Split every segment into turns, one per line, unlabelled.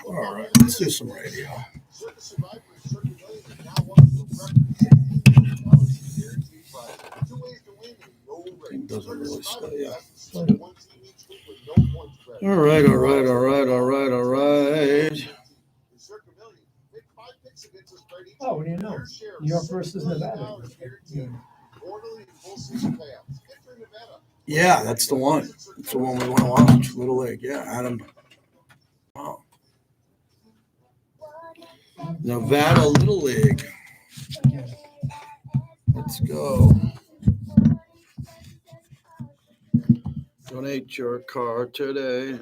All right. Let's do some radio. It doesn't really stay. All right.
Oh, what do you know? New York versus Nevada.
Yeah, that's the one. That's the one we want to watch. Little League. Yeah, Adam. Wow. Nevada Little League. Let's go. Donate your car today.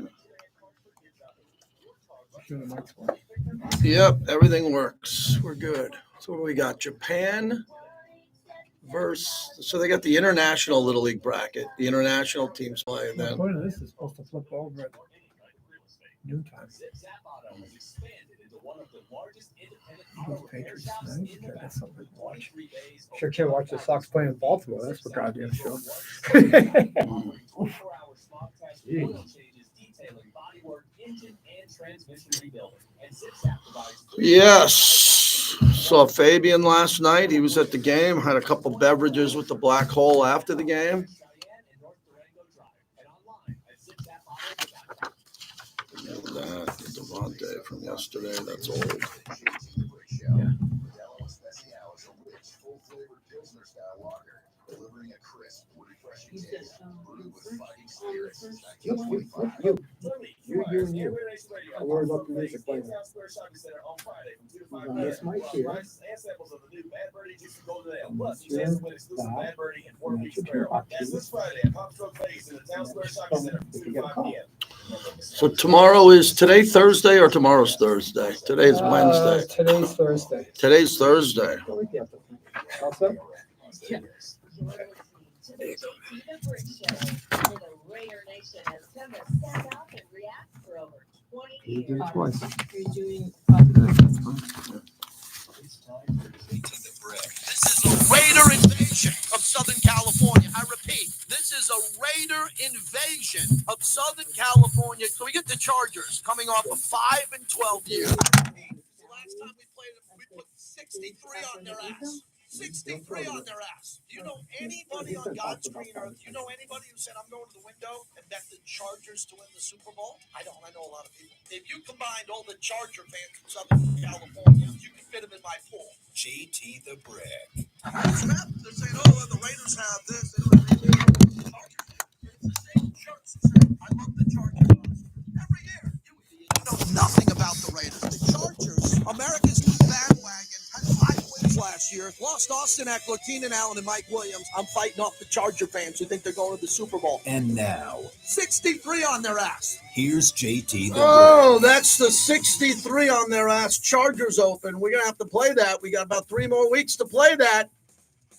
Yep, everything works. We're good. So what do we got? Japan versus. So they got the international Little League bracket. The international teams play. And then
According to this, is supposed to flip over at noontime. Patriots tonight. Okay, that's something to watch. Sure can't watch the Sox play in Baltimore. That's for goddamn sure.
Yes. Saw Fabian last night. He was at the game. Had a couple beverages with the Black Hole after the game. That Devontae from yesterday. That's old.
Yeah. You. I'll worry about the music later. This mic here.
So tomorrow is today Thursday or tomorrow's Thursday? Today's Wednesday.
Today's Thursday.
Today's Thursday.
Also?
Yeah.
You do it twice.
You're doing
This is a Raider invasion of Southern California. I repeat, this is a Raider invasion of Southern California. So we get the Chargers coming off of 5-12 years. The last time we played them, we put 63 on their ass. 63 on their ass. Do you know anybody on God's green earth? Do you know anybody who said, I'm going to the window and bet the Chargers to win the Super Bowl? I don't. I know a lot of people. If you combined all the Charger fans from Southern California, you can fit them in my pool. JT the Brick. They're saying, oh, the Raiders have this. They don't have anything. It's the same shirts. I love the Chargers. Every year. You know nothing about the Raiders. The Chargers, America's new bandwagon, had 5 wins last year. Lost Austin Eckler, Keenan Allen, and Mike Williams. I'm fighting off the Charger fans who think they're going to the Super Bowl.
And now,
63 on their ass.
here's JT the
Oh, that's the 63 on their ass. Chargers open. We're going to have to play that. We got about 3 more weeks to play that.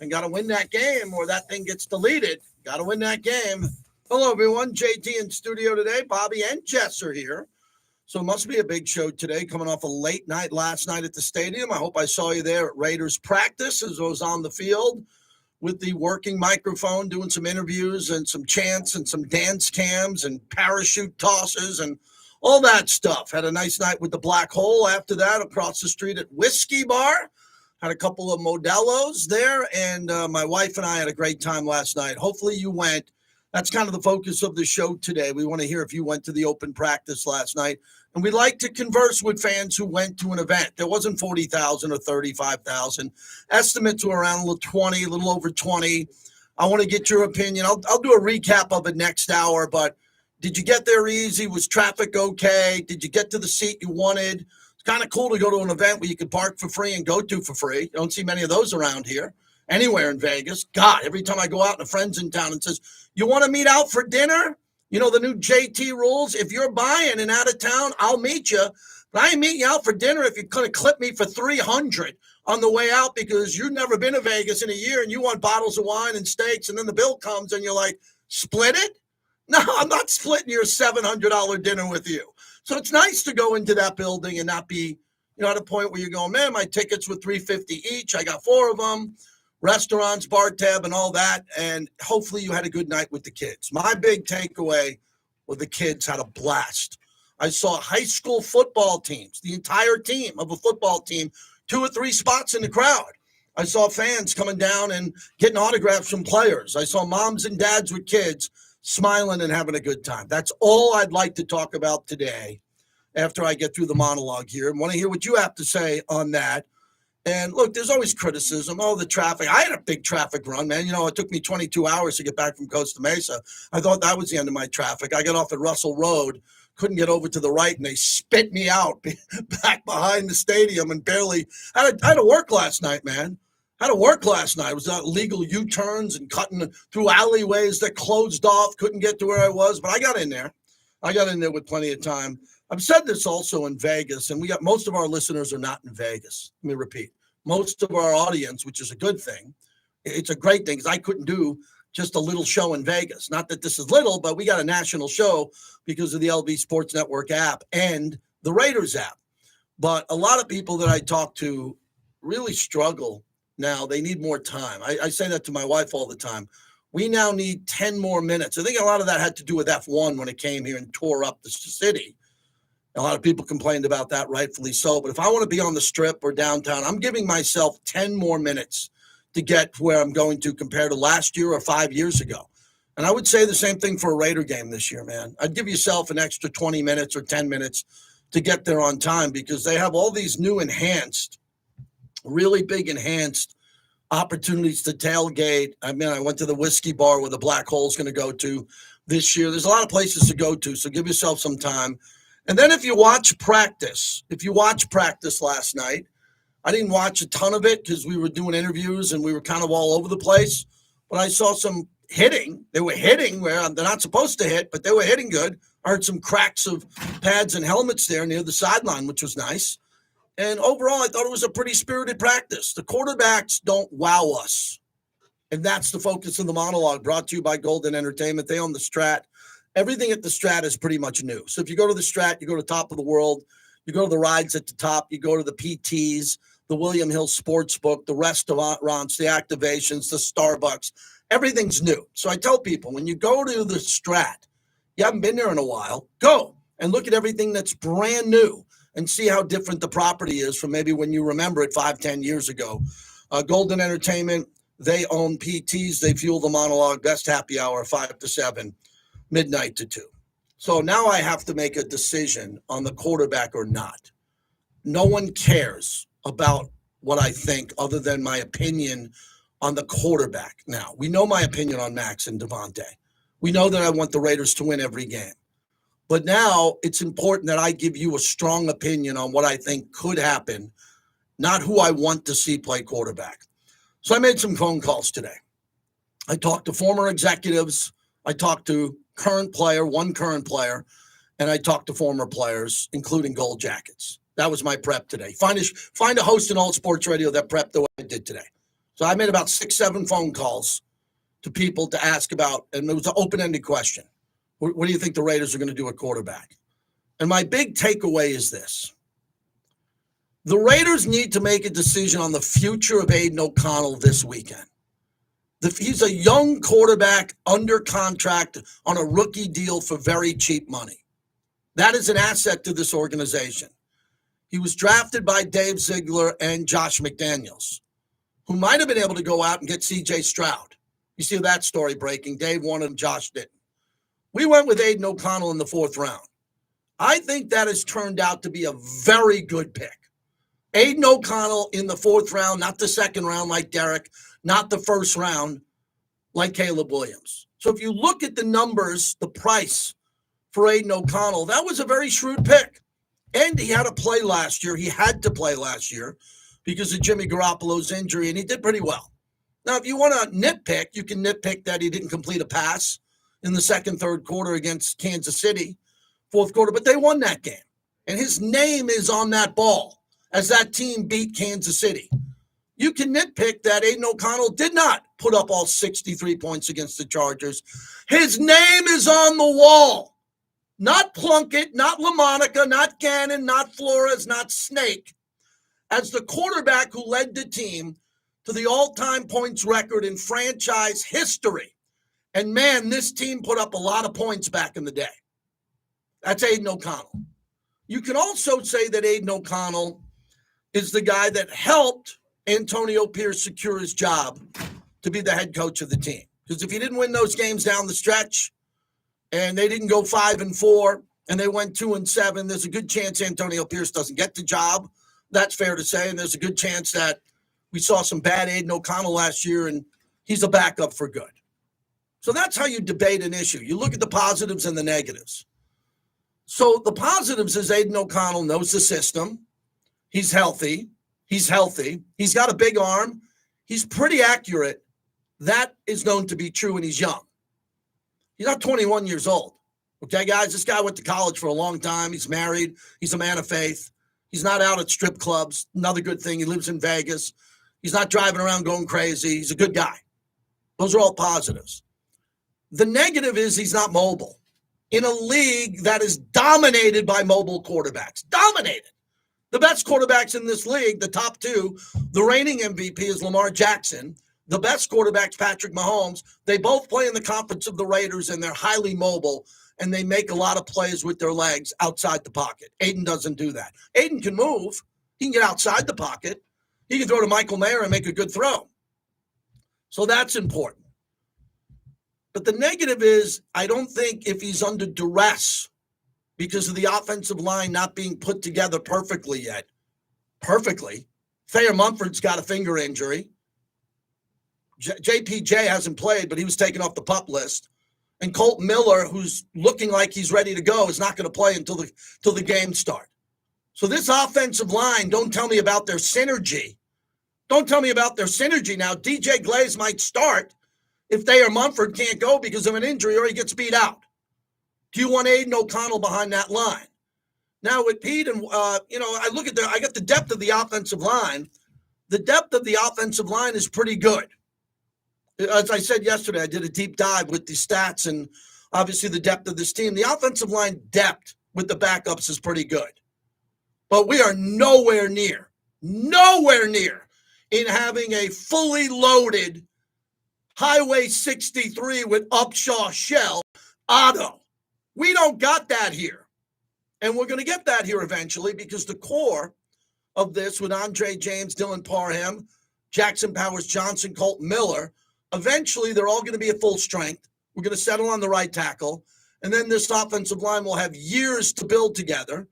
And got to win that game or that thing gets deleted. Got to win that game. Hello, everyone. JT in studio today. Bobby and Jess are here. So it must be a big show today, coming off a late night last night at the stadium. I hope I saw you there at Raiders practice as I was on the field with the working microphone, doing some interviews and some chants and some dance cams and parachute tosses and all that stuff. Had a nice night with the Black Hole after that across the street at Whiskey Bar. Had a couple of Modelo's there, and my wife and I had a great time last night. Hopefully you went. That's kind of the focus of the show today. We want to hear if you went to the open practice last night. And we like to converse with fans who went to an event. There wasn't 40,000 or 35,000. Estimates were around a little over 20. I want to get your opinion. I'll do a recap of it next hour, but did you get there easy? Was traffic okay? Did you get to the seat you wanted? It's kind of cool to go to an event where you could park for free and go to for free. You don't see many of those around here. Anywhere in Vegas. God, every time I go out and a friend's in town and says, you want to meet out for dinner? You know, the new JT rules. If you're buying and out of town, I'll meet you. But I ain't meeting you out for dinner if you're going to clip me for $300 on the way out because you've never been to Vegas in a year and you want bottles of wine and steaks. And then the bill comes and you're like, split it? No, I'm not splitting your $700 dinner with you. So it's nice to go into that building and not be at a point where you're going, man, my tickets were $350 each. I got 4 of them, restaurants, bar tab, and all that. And hopefully you had a good night with the kids. My big takeaway was the kids had a blast. I saw high school football teams, the entire team of a football team, 2 or 3 spots in the crowd. I saw fans coming down and getting autographs from players. I saw moms and dads with kids smiling and having a good time. That's all I'd like to talk about today after I get through the monologue here. And want to hear what you have to say on that. And look, there's always criticism. Oh, the traffic. I had a big traffic run, man. It took me 22 hours to get back from Costa Mesa. I thought that was the end of my traffic. I got off at Russell Road, couldn't get over to the right, and they spit me out back behind the stadium and barely. I had to work last night, man. I had to work last night. It was illegal U-turns and cutting through alleyways that closed off. Couldn't get to where I was, but I got in there. I got in there with plenty of time. I've said this also in Vegas, and we got most of our listeners are not in Vegas. Let me repeat. Most of our audience, which is a good thing. It's a great thing because I couldn't do just a little show in Vegas. Not that this is little, but we got a national show because of the LB Sports Network app and the Raiders app. But a lot of people that I talk to really struggle now. They need more time. I say that to my wife all the time. We now need 10 more minutes. I think a lot of that had to do with F1 when it came here and tore up the city. A lot of people complained about that, rightfully so. But if I want to be on the Strip or downtown, I'm giving myself 10 more minutes to get to where I'm going to compared to last year or 5 years ago. And I would say the same thing for a Raider game this year, man. I'd give yourself an extra 20 minutes or 10 minutes to get there on time because they have all these new enhanced, really big enhanced opportunities to tailgate. I mean, I went to the whiskey bar where the Black Hole's going to go to this year. There's a lot of places to go to, so give yourself some time. And then if you watch practice last night, I didn't watch a ton of it because we were doing interviews and we were kind of all over the place. But I saw some hitting. They were hitting where they're not supposed to hit, but they were hitting good. I heard some cracks of pads and helmets there near the sideline, which was nice. And overall, I thought it was a pretty spirited practice. The quarterbacks don't wow us. And that's the focus of the monologue, brought to you by Golden Entertainment. They own the Strat. Everything at the Strat is pretty much new. So if you go to the Strat, you go to Top of the World, you go to the rides at the top, you go to the PTs, the William Hill Sportsbook, the restaurants, the activations, the Starbucks, everything's new. So I tell people, when you go to the Strat, you haven't been there in a while, go and look at everything that's brand new and see how different the property is from maybe when you remember it 5-10 years ago. Golden Entertainment, they own PTs, they fuel the monologue, best happy hour, 5 to 7. Midnight to 2. So now I have to make a decision on the quarterback or not. No one cares about what I think other than my opinion on the quarterback. Now, we know my opinion on Max and Devontae. We know that I want the Raiders to win every game. But now it's important that I give you a strong opinion on what I think could happen, not who I want to see play quarterback. So I made some phone calls today. I talked to former executives. I talked to one current player, and I talked to former players, including Gold Jackets. That was my prep today. Find a host in all sports radio that prepped the way I did today. So I made about 6-7 phone calls to people to ask about, and it was an open-ended question. What do you think the Raiders are going to do at quarterback? And my big takeaway is this. The Raiders need to make a decision on the future of Aiden O'Connell this weekend. He's a young quarterback under contract on a rookie deal for very cheap money. That is an asset to this organization. He was drafted by Dave Ziegler and Josh McDaniels, who might have been able to go out and get C.J. Stroud. You see that story breaking. Dave wanted him, Josh didn't. We went with Aiden O'Connell in the 4th round. I think that has turned out to be a very good pick. Aiden O'Connell in the 4th round, not the 2nd round like Derek, not the 1st round like Caleb Williams. So if you look at the numbers, the price for Aiden O'Connell, that was a very shrewd pick. And he had to play last year. He had to play last year because of Jimmy Garoppolo's injury, and he did pretty well. Now, if you want to nitpick, you can nitpick that he didn't complete a pass in the 2nd, 3rd quarter against Kansas City, 4th quarter, but they won that game. And his name is on that ball as that team beat Kansas City. You can nitpick that Aiden O'Connell did not put up all 63 points against the Chargers. His name is on the wall. Not Plunkett, not LaMonica, not Gannon, not Flores, not Snake. as the quarterback who led the team to the all-time points record in franchise history. And man, this team put up a lot of points back in the day. That's Aiden O'Connell. You can also say that Aiden O'Connell is the guy that helped Antonio Pierce secure his job to be the head coach of the team. Because if he didn't win those games down the stretch and they didn't go 5-4 and they went 2-7, there's a good chance Antonio Pierce doesn't get the job. That's fair to say. And there's a good chance that we saw some bad Aiden O'Connell last year and he's a backup for good. So that's how you debate an issue. You look at the positives and the negatives. So the positives is Aiden O'Connell knows the system. He's healthy. He's got a big arm. He's pretty accurate. That is known to be true, and he's young. He's not 21 years old. Okay, guys? This guy went to college for a long time. He's married. He's a man of faith. He's not out at strip clubs. Another good thing, he lives in Vegas. He's not driving around going crazy. He's a good guy. Those are all positives. The negative is he's not mobile. In a league that is dominated by mobile quarterbacks. Dominated. The best quarterbacks in this league, the top two, the reigning MVP is Lamar Jackson. The best quarterback's Patrick Mahomes. They both play in the conference of the Raiders, and they're highly mobile, and they make a lot of plays with their legs outside the pocket. Aiden doesn't do that. Aiden can move. He can get outside the pocket. He can throw to Michael Mayer and make a good throw. So that's important. But the negative is I don't think if he's under duress because of the offensive line not being put together perfectly yet. Perfectly. Thayer Munford's got a finger injury. JPJ hasn't played, but he was taken off the PUP list. And Colt Miller, who's looking like he's ready to go, is not going to play until the game starts. So this offensive line, don't tell me about their synergy. Don't tell me about their synergy. Now, DJ Glaze might start if Thayer Munford can't go because of an injury or he gets beat out. Do you want Aiden O'Connell behind that line? Now with Pete and, I look at I got the depth of the offensive line. The depth of the offensive line is pretty good. As I said yesterday, I did a deep dive with the stats and obviously the depth of this team. The offensive line depth with the backups is pretty good. But we are nowhere near in having a fully loaded Highway 63 with Upshaw Shell Otto. We don't got that here. And we're going to get that here eventually because the core of this with Andre James, Dylan Parham, Jackson Powers Johnson, Colt Miller, eventually they're all going to be at full strength. We're going to settle on the right tackle. And then this offensive line will have years to build together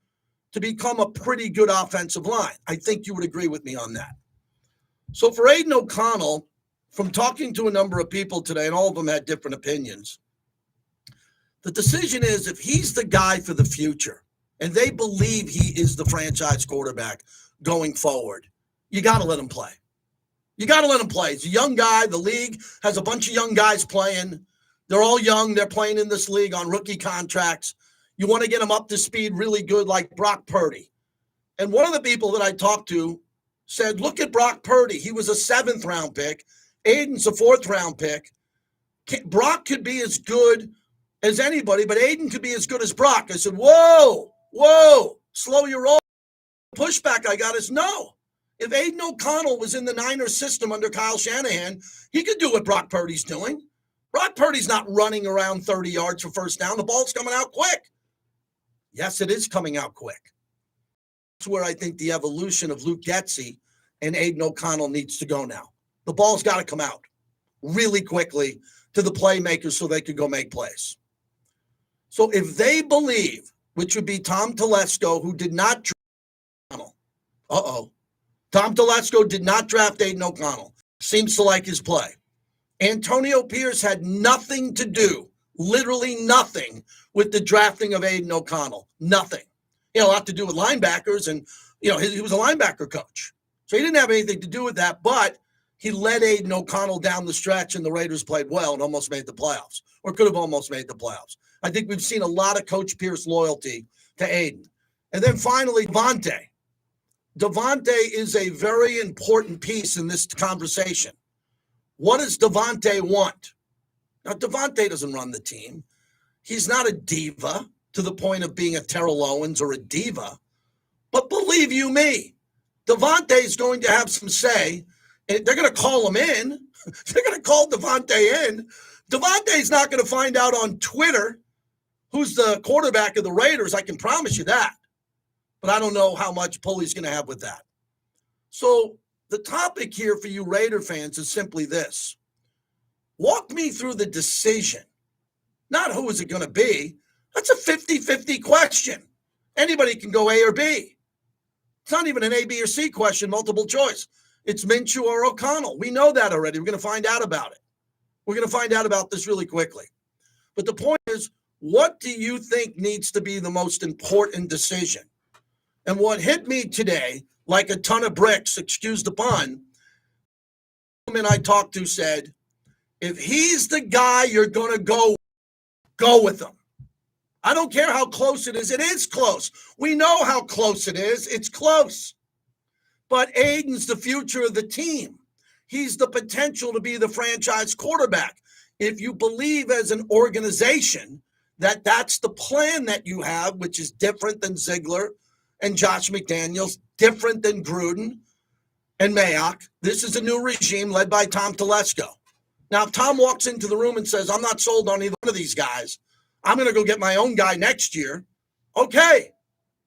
to become a pretty good offensive line. I think you would agree with me on that. So for Aiden O'Connell, from talking to a number of people today, and all of them had different opinions, the decision is if he's the guy for the future and they believe he is the franchise quarterback going forward, you got to let him play. You got to let him play. He's a young guy. The league has a bunch of young guys playing. They're all young. They're playing in this league on rookie contracts. You want to get them up to speed really good like Brock Purdy. And one of the people that I talked to said, look at Brock Purdy. He was a 7th-round pick. Aiden's a 4th-round pick. Brock could be as good as anybody, but Aiden could be as good as Brock. I said, whoa, slow your roll. The pushback I got is no. If Aiden O'Connell was in the Niners system under Kyle Shanahan, he could do what Brock Purdy's doing. Brock Purdy's not running around 30 yards for first down. The ball's coming out quick. Yes, it is coming out quick. That's where I think the evolution of Luke Getsy and Aiden O'Connell needs to go now. The ball's got to come out really quickly to the playmakers so they could go make plays. So if they believe, which would be Tom Telesco, who did not draft O'Connell. Tom Telesco did not draft Aiden O'Connell. Seems to like his play. Antonio Pierce had nothing to do, literally nothing, with the drafting of Aiden O'Connell. Nothing. He had a lot to do with linebackers, and he was a linebacker coach. So he didn't have anything to do with that, but he led Aiden O'Connell down the stretch, and the Raiders played well and almost made the playoffs, or could have almost made the playoffs. I think we've seen a lot of Coach Pierce loyalty to Aiden. And then finally, Devontae. Devontae is a very important piece in this conversation. What does Devontae want? Now, Devontae doesn't run the team. He's not a diva to the point of being a Terrell Owens or a diva. But believe you me, Devontae is going to have some say, and they're going to call him in. They're going to call Devontae in. Devontae's not going to find out on Twitter who's the quarterback of the Raiders. I can promise you that. But I don't know how much pull he's going to have with that. So the topic here for you Raider fans is simply this. Walk me through the decision. Not who is it going to be. That's a 50-50 question. Anybody can go A or B. It's not even an A, B, or C question, multiple choice. It's Minshew or O'Connell. We know that already. We're going to find out about it. We're going to find out about this really quickly. But the point is, what do you think needs to be the most important decision? And what hit me today, like a ton of bricks, excuse the pun, the woman I talked to said, if he's the guy you're going to go with him. I don't care how close it is. It is close. We know how close it is. It's close. But Aiden's the future of the team. He's the potential to be the franchise quarterback. If you believe as an organization that that's the plan that you have, which is different than Ziegler and Josh McDaniels, different than Gruden and Mayock, this is a new regime led by Tom Telesco. Now, if Tom walks into the room and says, I'm not sold on either one of these guys, I'm going to go get my own guy next year, okay,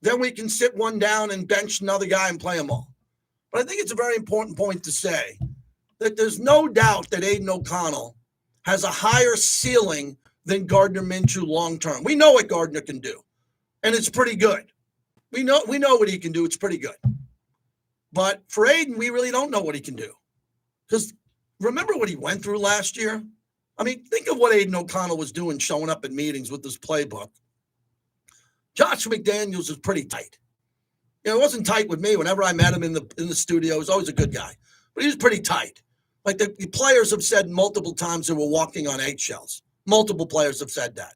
then we can sit one down and bench another guy and play them all. But I think it's a very important point to say that there's no doubt that Aiden O'Connell has a higher ceiling than Gardner Minshew long-term. We know what Gardner can do, and it's pretty good. We know what he can do. It's pretty good. But for Aiden, we really don't know what he can do. Because remember what he went through last year? I mean, think of what Aiden O'Connell was doing showing up at meetings with this playbook. Josh McDaniels is pretty tight. You know, it wasn't tight with me. Whenever I met him in the studio, he was always a good guy. But he was pretty tight. Like the players have said multiple times they were walking on eggshells. Multiple players have said that.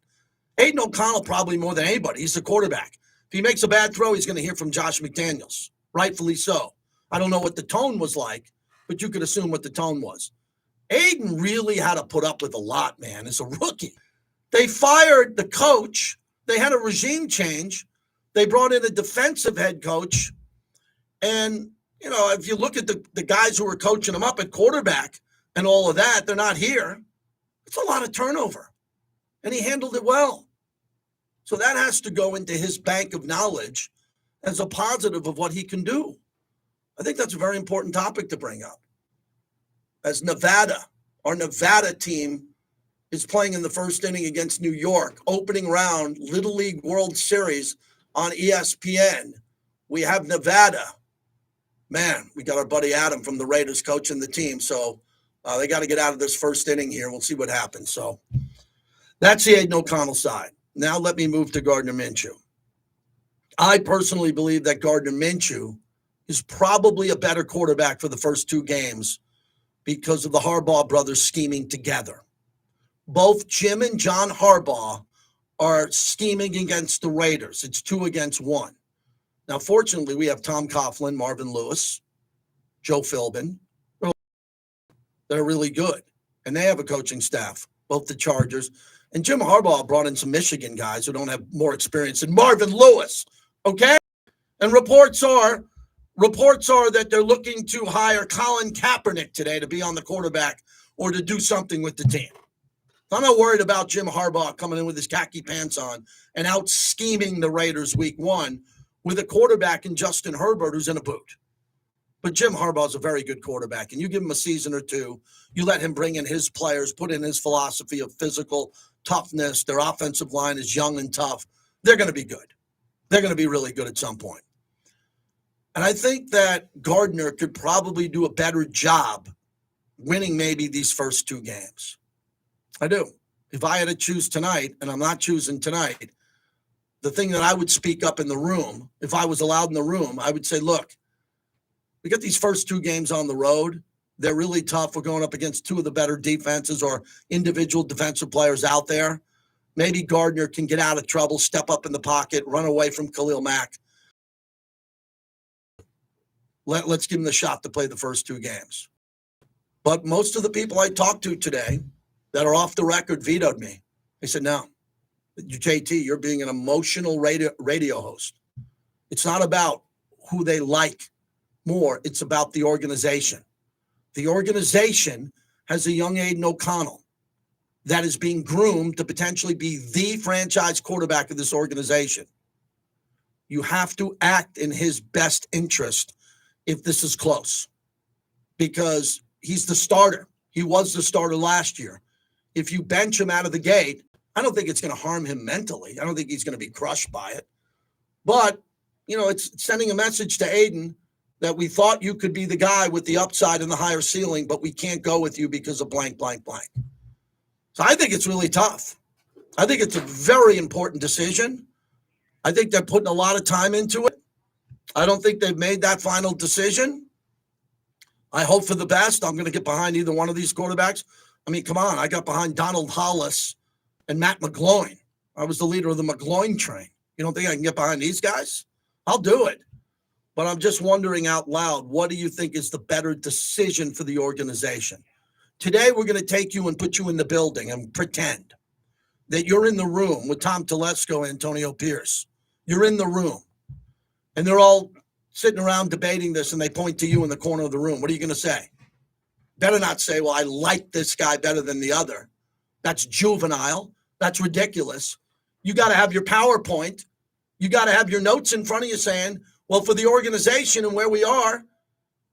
Aiden O'Connell probably more than anybody. He's the quarterback. If he makes a bad throw, he's going to hear from Josh McDaniels. Rightfully so. I don't know what the tone was like, but you could assume what the tone was. Aiden really had to put up with a lot, man, as a rookie. They fired the coach. They had a regime change. They brought in a defensive head coach. And, you know, if you look at the guys who were coaching him up at quarterback and all of that, they're not here. It's a lot of turnover. And he handled it well. So that has to go into his bank of knowledge as a positive of what he can do. I think that's a very important topic to bring up. As Nevada, our Nevada team is playing in the first inning against New York, opening round Little League World Series on ESPN. We have Nevada. Man, we got our buddy Adam from the Raiders coaching the team. So they got to get out of this first inning here. We'll see what happens. So that's the Aiden O'Connell side. Now let me move to Gardner Minshew. I personally believe that Gardner Minshew is probably a better quarterback for the first two games because of the Harbaugh brothers scheming together. Both Jim and John Harbaugh are scheming against the Raiders. It's 2 against 1. Now, fortunately, we have Tom Coughlin, Marvin Lewis, Joe Philbin. They're really good. And they have a coaching staff, both the Chargers. And Jim Harbaugh brought in some Michigan guys who don't have more experience than Marvin Lewis. Okay? And reports are that they're looking to hire Colin Kaepernick today to be on the quarterback or to do something with the team. I'm not worried about Jim Harbaugh coming in with his khaki pants on and out scheming the Raiders week 1 with a quarterback in Justin Herbert who's in a boot. But Jim Harbaugh is a very good quarterback, and you give him a season or two, you let him bring in his players, put in his philosophy of physical toughness. Their offensive line is young and tough. They're going to be good. They're going to be really good at some point. And I think that Gardner could probably do a better job winning maybe these first 2 games. I do. If I had to choose tonight, and I'm not choosing tonight, the thing that I would speak up in the room, if I was allowed in the room, I would say, look, we got these first 2 games on the road. They're really tough. We're going up against 2 of the better defenses or individual defensive players out there. Maybe Gardner can get out of trouble, step up in the pocket, run away from Khalil Mack. Let's give him the shot to play the first 2 games. But most of the people I talked to today that are off the record vetoed me. They said, no, JT, you're being an emotional radio host. It's not about who they like. more. It's about the organization. The organization has a young Aiden O'Connell that is being groomed to potentially be the franchise quarterback of this organization. You have to act in his best interest if this is close, because he's the starter. He was the starter last year. If you bench him out of the gate, I don't think it's going to harm him mentally. I don't think he's going to be crushed by it. But, it's sending a message to Aiden that we thought you could be the guy with the upside and the higher ceiling, but we can't go with you because of blank, blank, blank. So I think it's really tough. I think it's a very important decision. I think they're putting a lot of time into it. I don't think they've made that final decision. I hope for the best. I'm going to get behind either one of these quarterbacks. I mean, come on. I got behind Donald Hollis and Matt McGloin. I was the leader of the McGloin train. You don't think I can get behind these guys? I'll do it. But I'm just wondering out loud, what do you think is the better decision for the organization? Today, we're going to take you and put you in the building and pretend that you're in the room with Tom Telesco and Antonio Pierce. You're in the room, and they're all sitting around debating this, and they point to you in the corner of the room. What are you going to say? Better not say, well, I like this guy better than the other. That's juvenile. That's ridiculous. You got to have your PowerPoint. You got to have your notes in front of you saying, well, for the organization and where we are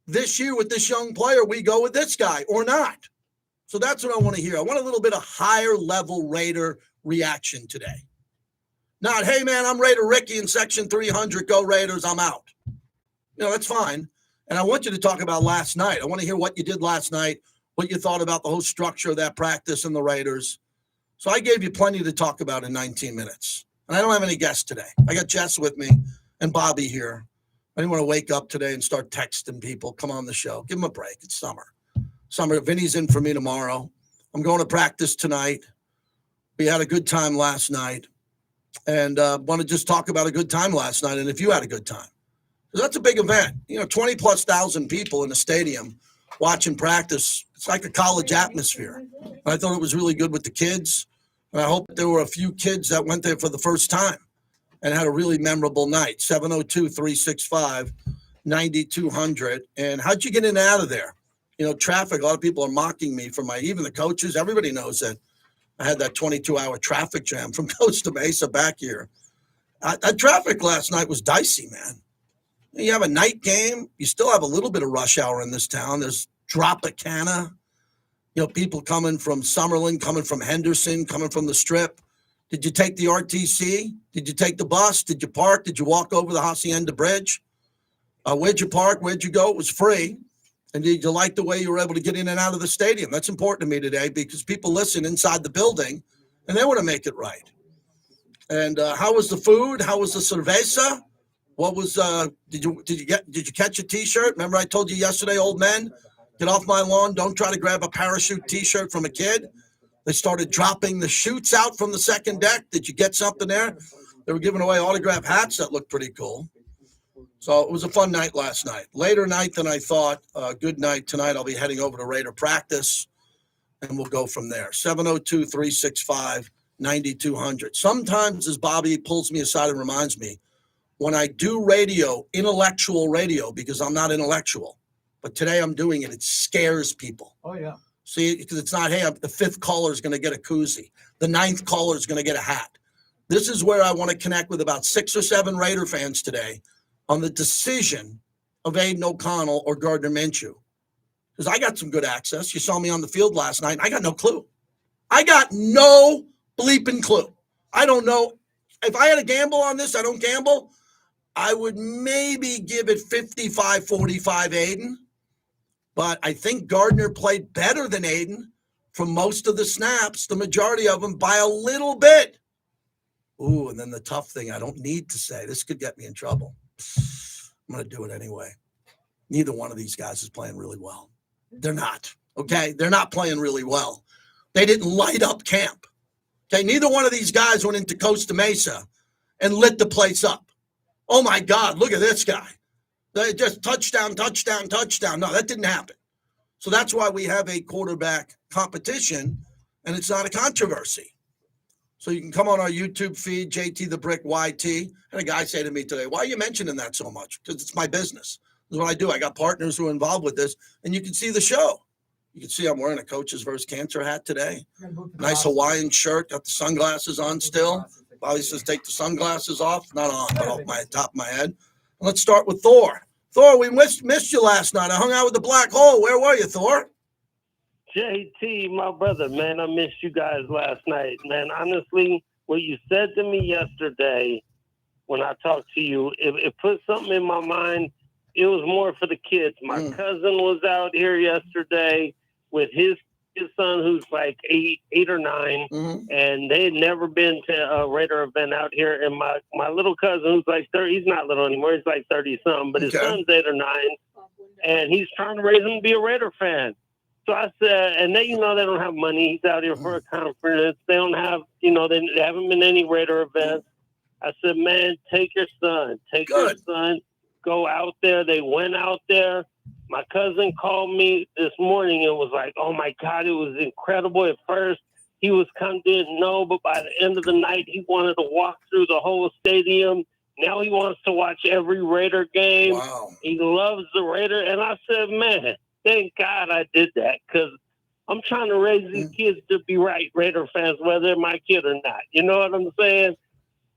this year with this young player, we go with this guy or not. So that's what I want to hear. I want a little bit of higher level Raider reaction today. Not, hey, man, I'm Raider Ricky in section 300. Go Raiders. I'm out. That's fine. And I want you to talk about last night. I want to hear what you did last night, what you thought about the whole structure of that practice and the Raiders. So I gave you plenty to talk about in 19 minutes. And I don't have any guests today. I got Jess with me and Bobby here. I didn't want to wake up today and start texting people. Come on the show. Give them a break. It's summer. Vinny's in for me tomorrow. I'm going to practice tonight. We had a good time last night. And want to just talk about a good time last night. And if you had a good time. So that's a big event. 20,000+ people in the stadium watching practice. It's like a college atmosphere. And I thought it was really good with the kids. And I hope there were a few kids that went there for the first time and had a really memorable night. 702-365-9200. And how'd you get in and out of there? Traffic, a lot of people are mocking me for even the coaches. Everybody knows that I had that 22-hour traffic jam from Costa Mesa back here. That traffic last night was dicey, man. You have a night game. You still have a little bit of rush hour in this town. There's Tropicana. People coming from Summerlin, coming from Henderson, coming from the Strip. Did you take the RTC? Did you take the bus? Did you park? Did you walk over the Hacienda Bridge? Where'd you park? Where'd you go? It was free. And did you like the way you were able to get in and out of the stadium? That's important to me today because people listen inside the building, and they want to make it right. And how was the food? How was the cerveza? What was? Did you catch a T-shirt? Remember I told you yesterday, old men, get off my lawn. Don't try to grab a parachute T-shirt from a kid. They started dropping the chutes out from the second deck. Did you get something there? They were giving away autograph hats that looked pretty cool. So it was a fun night last night. Later night than I thought. Good night tonight. I'll be heading over to Raider practice, and we'll go from there. 702-365-9200. Sometimes, as Bobby pulls me aside and reminds me, when I do radio, intellectual radio, because I'm not intellectual, but today I'm doing it, it scares people.
Oh, yeah.
See, because it's not, hey, the fifth caller is going to get a koozie. The ninth caller is going to get a hat. This is where I want to connect with about 6 or 7 Raider fans today on the decision of Aiden O'Connell or Gardner Minshew. Because I got some good access. You saw me on the field last night. I got no clue. I got no bleeping clue. I don't know. If I had a gamble on this, I don't gamble. I would maybe give it 55-45 Aiden. But I think Gardner played better than Aiden for most of the snaps, the majority of them by a little bit. Ooh, and then the tough thing I don't need to say. This could get me in trouble. I'm going to do it anyway. Neither one of these guys is playing really well. They're not, okay? They're not playing really well. They didn't light up camp. Okay, neither one of these guys went into Costa Mesa and lit the place up. Oh, my God, look at this guy. They just touchdown. No, that didn't happen. So that's why we have a quarterback competition, and it's not a controversy. So you can come on our YouTube feed, JT the Brick YT. And a guy say to me today, why are you mentioning that so much? Because it's my business. is what I do. I got partners who are involved with this, and you can see the show. You can see I'm wearing a Coaches vs. Cancer hat today. Nice Hawaiian shirt, got the sunglasses on still. Bobby says take the sunglasses off. Not on, but off my top of my head. Let's start with Thor. Thor, we missed you last night. I hung out with the Black Hole. Where were you, Thor?
JT, my brother, man, I missed you guys last night. Man, honestly, what you said to me yesterday when I talked to you, it put something in my mind. It was more for the kids. My cousin was out here yesterday with his son, who's like eight or nine, and they had never been to a Raider event out here. And my little cousin, who's like 30, he's not little anymore, he's like 30-something, but his son's 8 or 9, and he's trying to raise him to be a Raider fan. So I said, and they, they don't have money. He's out here for a conference. They don't have, they haven't been any Raider events. I said, man, take your son. Take your son. Go out there. They went out there. My cousin called me this morning and was like, oh, my God, it was incredible. At first, he was didn't know, but by the end of the night, he wanted to walk through the whole stadium. Now he wants to watch every Raider game.
Wow.
He loves the Raider. And I said, man, thank God I did that, because I'm trying to raise these kids to be Raider fans, whether they're my kid or not. You know what I'm saying?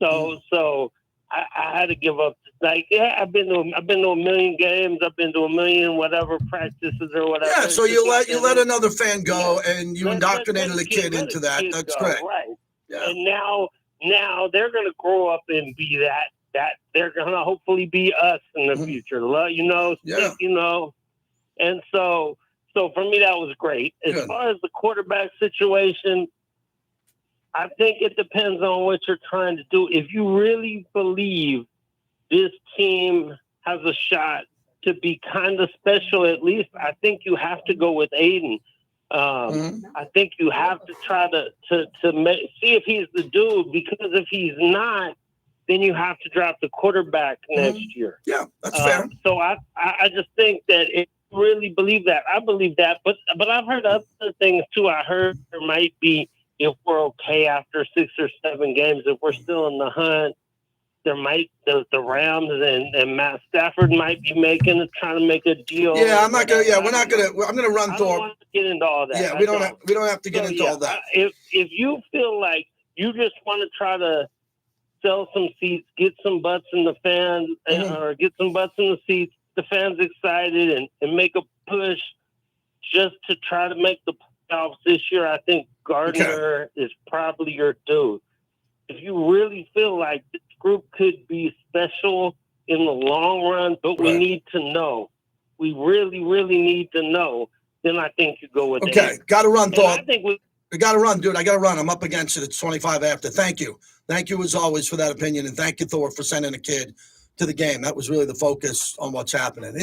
So I had to give up. Like, yeah, I've been to a million games. I've been to a million whatever practices or whatever.
Yeah, so you let another fan go, and you indoctrinated the kid into that. That's great.
Right.
Yeah.
And now they're going to grow up and be that they're going to hopefully be us in the future. And so for me, that was great. As far as the quarterback situation, I think it depends on what you're trying to do. If you really believe this team has a shot to be kind of special, at least, I think you have to go with Aiden. I think you have to try to see if he's the dude, because if he's not, then you have to draft the quarterback next year.
Yeah, that's fair.
So I just think that it really believe that. I believe that, but I've heard other things too. I heard there might be, if we're okay after 6 or 7 games, if we're still in the hunt, there might the Rams and Matt Stafford might be trying to make a deal.
Yeah, I'm not gonna. Yeah, we're not gonna. I'm gonna run Thor.
I don't want to get into all that.
Yeah, we don't have to get into all that.
If you feel like you just want to try to sell some seats, get some butts in the fans, or get some butts in the seats, the fans excited, and make a push just to try to make the playoffs this year, I think Gardner is probably your dude. If you really feel like this group could be special in the long run, but we need to know. We really, really need to know. Then I think you go with
Okay, got to run, Thor.
I think we
got to run, dude. I got to run. I'm up against it. It's 25 after. Thank you. Thank you, as always, for that opinion. And thank you, Thor, for sending a kid to the game. That was really the focus on what's happening.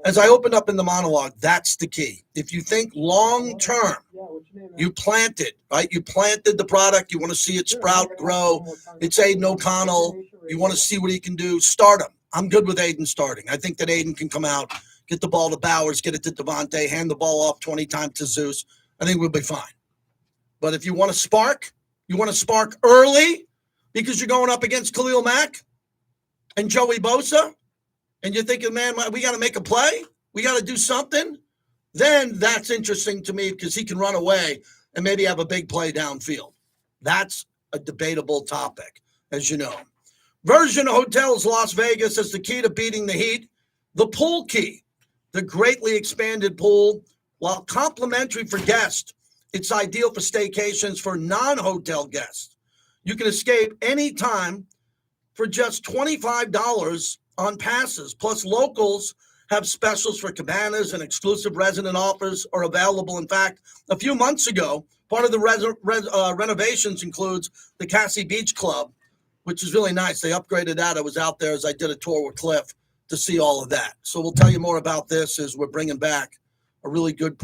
As I opened up in the monologue, that's the key. If you think long-term, you planted, right? You planted the product. You want to see it sprout, grow. It's Aiden O'Connell. You want to see what he can do. Start him. I'm good with Aiden starting. I think that Aiden can come out, get the ball to Bowers, get it to Devontae, hand the ball off 20 times to Zeus. I think we'll be fine. But if you want to spark early because you're going up against Khalil Mack and Joey Bosa, and you're thinking, man, we got to make a play, we got to do something, then that's interesting to me, because he can run away and maybe have a big play downfield. That's a debatable topic, as you know. Virgin Hotels Las Vegas is the key to beating the heat. The pool key, the greatly expanded pool, while complimentary for guests, it's ideal for staycations for non-hotel guests. You can escape anytime for just $25 on passes. Plus, locals have specials for cabanas, and exclusive resident offers are available. In fact, a few months ago, part of the renovations includes the Cassie Beach Club, which is really nice. They upgraded that. I was out there as I did a tour with Cliff to see all of that. So we'll tell you more about this as we're bringing back a really good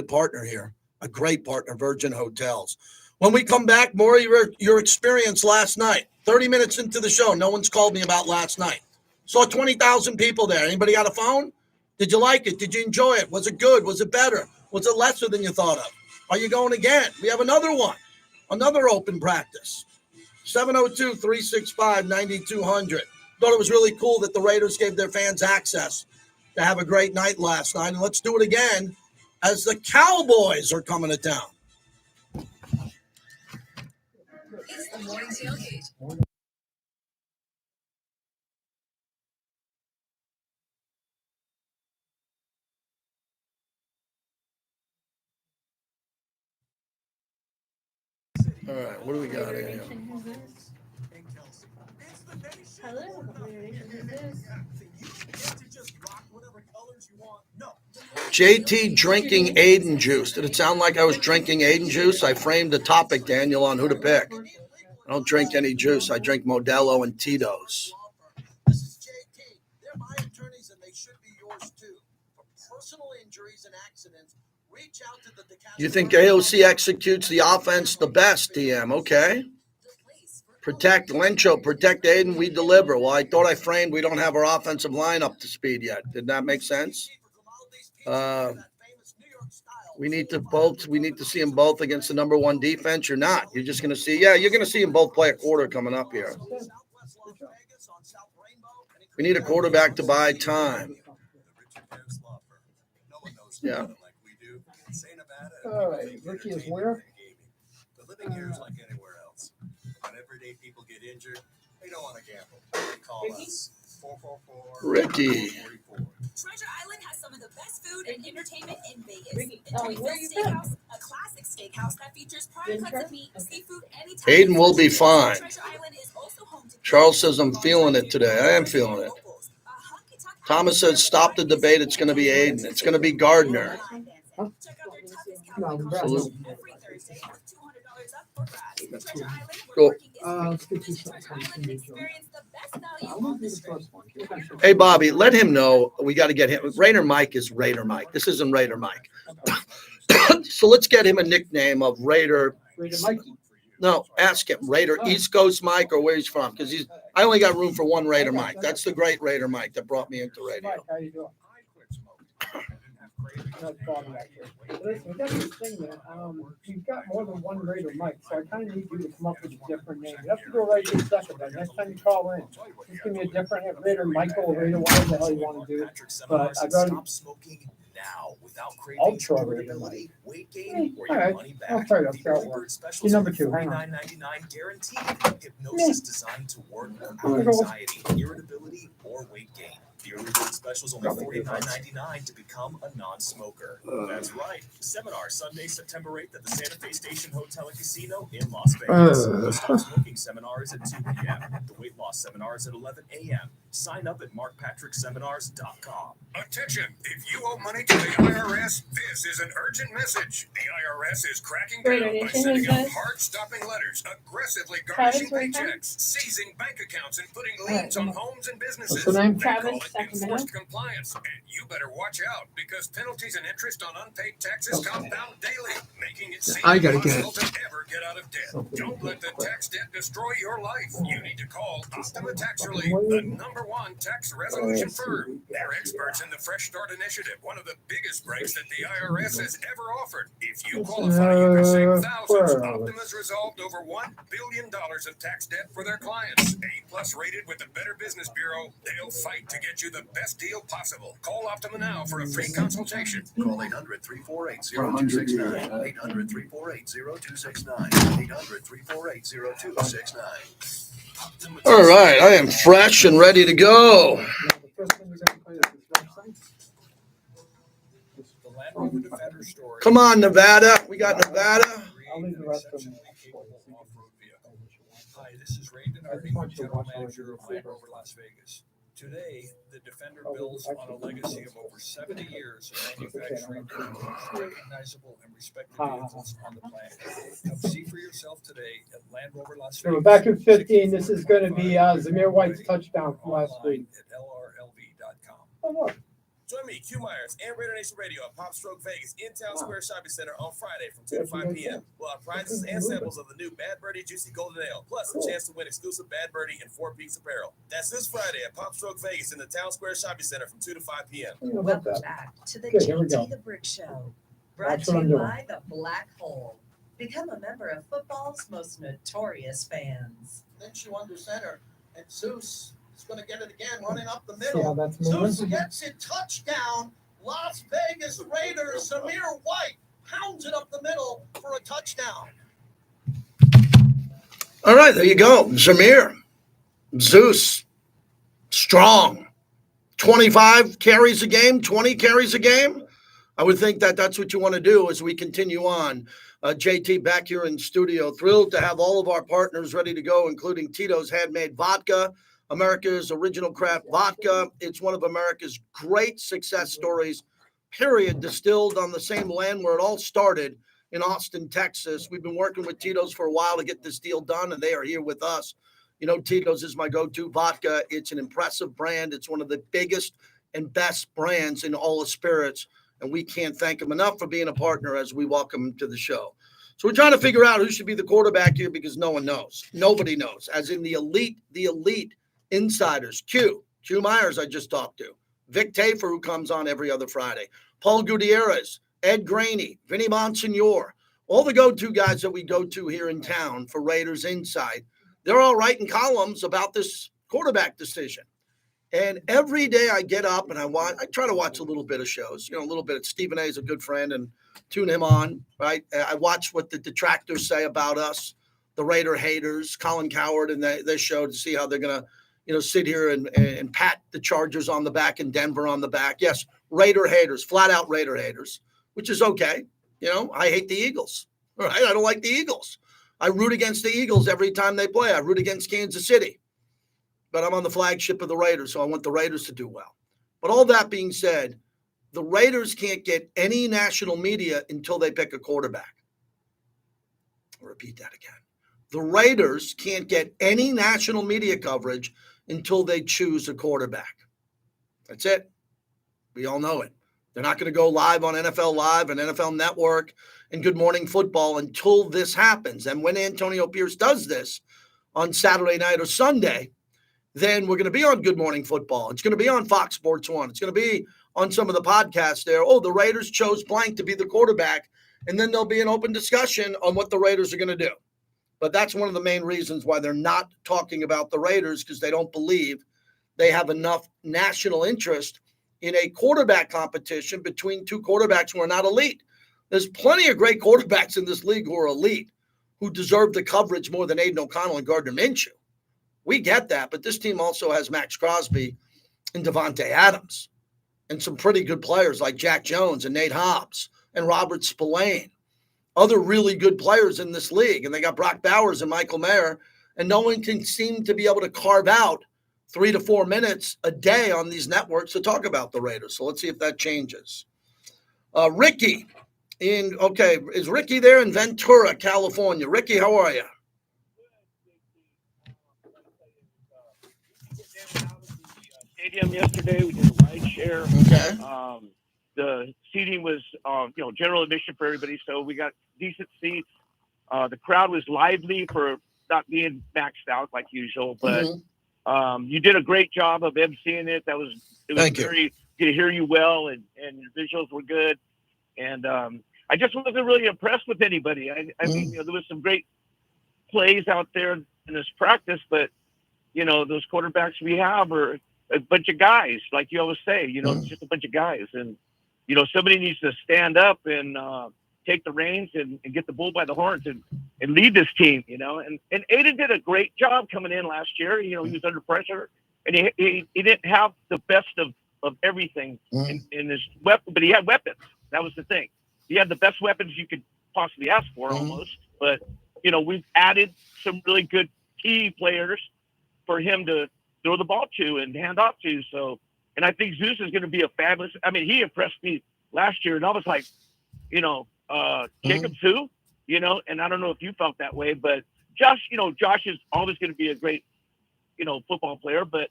partner here, a great partner, Virgin Hotels. When we come back, more of your experience last night. 30 minutes into the show, no one's called me about last night. Saw 20,000 people there. Anybody got a phone? Did you like it? Did you enjoy it? Was it good? Was it better? Was it lesser than you thought of? Are you going again? We have another one, another open practice. 702-365-9200. Thought it was really cool that the Raiders gave their fans access to have a great night last night. And let's do it again as the Cowboys are coming to town.
It's the morning tailgate.
All right, what do we got here?
Hello, who's this?
JT drinking Aiden juice. Did it sound like I was drinking Aiden juice? I framed the topic, Daniel, on who to pick. I don't drink any juice. I drink Modelo and Tito's.
This is JT. They're my attorneys and they should be yours too. For personal injuries and accidents, reach out to the
You think AOC executes the offense the best, DM? Okay. Protect Lencho, protect Aiden, we deliver. Well, I thought I framed we don't have our offensive line up to speed yet. Did that make sense? We need to see them both against the number one defense. You're not. You're just going to see, you're going to see them both play a quarter coming up here. We need a quarterback to buy time. Yeah.
All right, Ricky is where?
The living here is like anywhere else. When everyday people get injured, they don't want to gamble. They call us 444.
Ricky.
Treasure Island has some of the best food and entertainment in Vegas.
Ricky,
Enjoy
where
Phil's
you from?
Steakhouse, a classic steakhouse that features prime cuts of meat, seafood, anytime.
Aiden will be fine.
Treasure Island is also home to
Charles says I'm feeling it today. I am feeling it. Thomas says stop the debate. It's going to be Aiden. It's going to be Gardner.
Huh? No,
Salute.
Every Thursday, $200 up for grabs. Treasure Island, where
Cool.
working is
Let's get you
Treasure
some
Island, experience the best value
I
on
want
the
to do the
strip.
first one.
Hey, Bobby, let him know we got to get him. Raider Mike is Raider Mike. This isn't Raider Mike. So let's get him a nickname of Raider.
Raider Mikey.
No, ask him. Raider East Coast Mike or where he's from. Because I only got room for one Raider Mike. That's the great Raider Mike that brought me into
Mike,
radio.
how you doing? Not Bobby back here. Listen, we got this thing that you've got more than one Raider Mike, so I kind of need you to come up with a different name. You have to go right this second, but next time you call in, just give me a different Raider Michael or Raider whatever the hell you want to do. But I'd rather
now without
Ultra Raider Mike.
weight gain, or
All
your
right,
money
I'll
back.
try it. I'll
The
see how it
early bird
works.
specials
You're number
are
two. Hang on.
$49.99 guaranteed. Hypnosis designed to work
I'm
on
gonna go with-
anxiety, irritability, or weight gain. The early bird specials only $49.99 to become a non-smoker. That's right. Seminar Sunday, September 8th at the Santa Fe Station Hotel and Casino in Las Vegas. The stop smoking seminar is at 2 p.m. The weight loss seminar is at 11 a.m. Sign up at markpatrickseminars.com.
Attention! If you owe money to the IRS, this is an urgent message. The IRS is cracking down
Raider
by
Nation,
sending
who's
out
this?
heart-stopping letters, aggressively
Travis,
garnishing
where you from?
paychecks, seizing bank accounts, and putting liens on homes and businesses.
What's the name?
They call
Travis,
it
Sacramento.
enforced compliance, and you better watch out because penalties and interest on unpaid taxes compound daily, making it seem
I gotta get
impossible to ever get out of debt. Don't let the tax debt destroy your life. You need to call Optima Tax Relief, the #1 tax resolution firm. They're experts in the Fresh Start Initiative, one of the biggest breaks that the IRS has ever offered. If you qualify, you can save thousands. Optima's resolved over $1 billion of tax debt for their clients. A+ rated with the Better Business Bureau, they'll fight to get you the best deal possible. Call Optima now for a free consultation.
Call 800-348-0269. 800-348-0269. 800-348-0269.
All right, I am fresh and ready to go.
The first thing we're gonna play is this website.
The Land Rover Defender story.
Come on, Nevada. We got Nevada.
I'll leave the rest of them.
Hi, this is Ray Denardi, General Manager of Land Rover Las Vegas. Today, the Defender builds on a legacy of over 70 years of manufacturing the most recognizable and respected vehicles on the planet. Come see for yourself today at Land Rover Las
So
Vegas.
we're back in 15. This is going to be Zamir White's touchdown from last week.
At lrlv.com.
Oh, look.
Join me, Q Myers, and Raider Nation Radio at Pop Stroke Vegas in Town Square Shopping Center on Friday from 2 to 5 p.m. We'll have prizes and samples of the new Bad Birdie Juicy Golden Ale, plus a chance to win exclusive Bad Birdie and 4 Peaks apparel. That's this Friday at Pop Stroke Vegas in the Town Square Shopping Center from 2 to 5 p.m.
I don't know about
Welcome
that.
back to the
Good, here we go.
JT the Brick Show, brought
That's
to
what I'm
you
doing.
by the Black Hole. Become a member of football's most notorious fans.
Then you under center, and Zeus is
He's going to get it again, running up the
See how
middle.
that's moving?
Zeus gets it, touchdown. Las Vegas Raiders. Samir White pounds it up the middle for a touchdown. All right, there you go. Samir. Zeus. Strong. 25 carries a game, 20 carries a game. I would think that that's what you want to do as we continue on. JT back here in studio, thrilled to have all of our partners ready to go, including Tito's Handmade Vodka, America's original craft vodka. It's one of America's great success stories, period, distilled on the same land where it all started in Austin, Texas. We've been working with Tito's for a while to get this deal done, and they are here with us. You know, Tito's is my go-to vodka. It's an impressive brand. It's one of the biggest and best brands in all of spirits. And we can't thank them enough for being a partner as we welcome them to the show. So we're trying to figure out who should be the quarterback here because no one knows. Nobody knows. As in the elite insiders. Q Myers I just talked to. Vic Tafer, who comes on every other Friday. Paul Gutierrez, Ed Graney, Vinny Bonsignor. All the go-to guys that we go to here in town for Raiders Insight. They're all writing columns about this quarterback decision. And every day I get up and I try to watch a little bit of shows, a little bit. Stephen A is a good friend and tune him on, right? I watch what the detractors say about us, the Raider haters, Colin Cowherd and their show to see how they're going to, sit here and pat the Chargers on the back and Denver on the back. Yes, Raider haters, flat out Raider haters, which is okay. I hate the Eagles, all right? I don't like the Eagles. I root against the Eagles every time they play. I root against Kansas City. But I'm on the flagship of the Raiders, so I want the Raiders to do well. But all that being said, the Raiders can't get any national media until they pick a quarterback. I'll repeat that again. The Raiders can't get any national media coverage until they choose a quarterback. That's it. We all know it. They're not going to go live on NFL Live and NFL Network and Good Morning Football until this happens. And when Antonio Pierce does this on Saturday night or Sunday, then we're going to be on Good Morning Football. It's going to be on Fox Sports 1. It's going to be on some of the podcasts there. Oh, the Raiders chose blank to be the quarterback. And then there'll be an open discussion on what the Raiders are going to do. But that's one of the main reasons why they're not talking about the Raiders, because they don't believe they have enough national interest in a quarterback competition between two quarterbacks who are not elite. There's plenty of great quarterbacks in this league who are elite, who deserve the coverage more than Aiden O'Connell and Gardner Minshew. We get that, but this team also has Max Crosby and Devontae Adams and some pretty good players like Jack Jones and Nate Hobbs and Robert Spillane, other really good players in this league. And they got Brock Bowers and Michael Mayer, and no one can seem to be able to carve out 3 to 4 minutes a day on these networks to talk about the Raiders. So let's see if that changes. Ricky is Ricky there in Ventura, California? Ricky, how are you?
Stadium yesterday. We did a ride share.
Okay.
The seating was, general admission for everybody, so we got decent seats. The crowd was lively for not being maxed out like usual, but you did a great job of emceeing it. It was very good to hear you well, and your visuals were good. And I just wasn't really impressed with anybody. I mean, there was some great plays out there in this practice, but those quarterbacks we have are a bunch of guys, like you always say. It's just a bunch of guys, and somebody needs to stand up and take the reins and get the bull by the horns and lead this team. And Aiden did a great job coming in last year. He was under pressure, and he didn't have the best of everything in his weapon, but he had weapons. That was the thing. He had the best weapons you could possibly ask for, almost. But we've added some really good key players for him to throw the ball to and hand off to. So, and I think Zeus is going to be a fabulous. I mean, he impressed me last year, and I was like, Jacob too, and I don't know if you felt that way, but Josh is always going to be a great, football player, but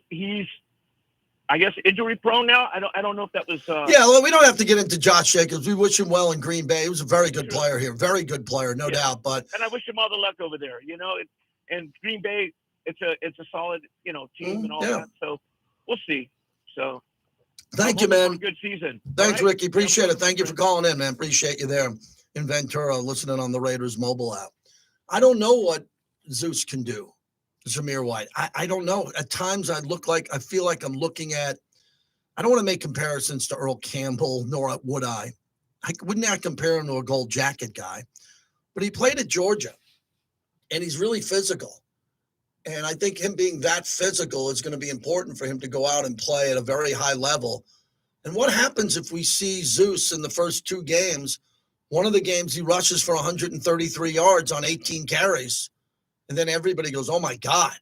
he's, I guess, injury prone now. I don't know if that was.
Well, we don't have to get into Josh Jacobs. We wish him well in Green Bay. He was a very good player here, very good player, no doubt. But
and I wish him all the luck over there. And Green Bay, it's a solid team and all that. So we'll see. So
thank you, man.
Good season.
Thanks, right? Ricky. Appreciate it. Thank you for calling in, man. Appreciate you there in Ventura, listening on the Raiders mobile app. I don't know what Zeus can do. Zamir White. I don't know. At times I feel like I'm looking at, I don't want to make comparisons to Earl Campbell, nor would I. I would not compare him to a gold jacket guy, but he played at Georgia and he's really physical. And I think him being that physical is going to be important for him to go out and play at a very high level. And what happens if we see Zeus in the first 2 games? One of the games he rushes for 133 yards on 18 carries. And then everybody goes, oh my God,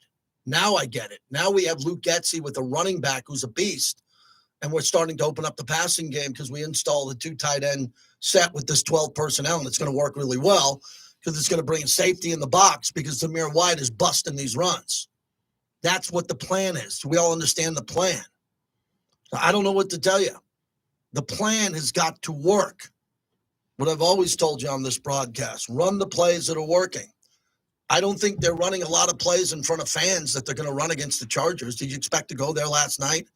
now I get it. Now we have Luke Getsy with a running back who's a beast. And we're starting to open up the passing game because we install the 2 tight end set with this 12 personnel. And it's going to work really well because it's going to bring safety in the box because Zamir White is busting these runs. That's what the plan is. We all understand the plan. I don't know what to tell you. The plan has got to work. What I've always told you on this broadcast, run the plays that are working. I don't think they're running a lot of plays in front of fans that they're going to run against the Chargers. Did you expect to go there last night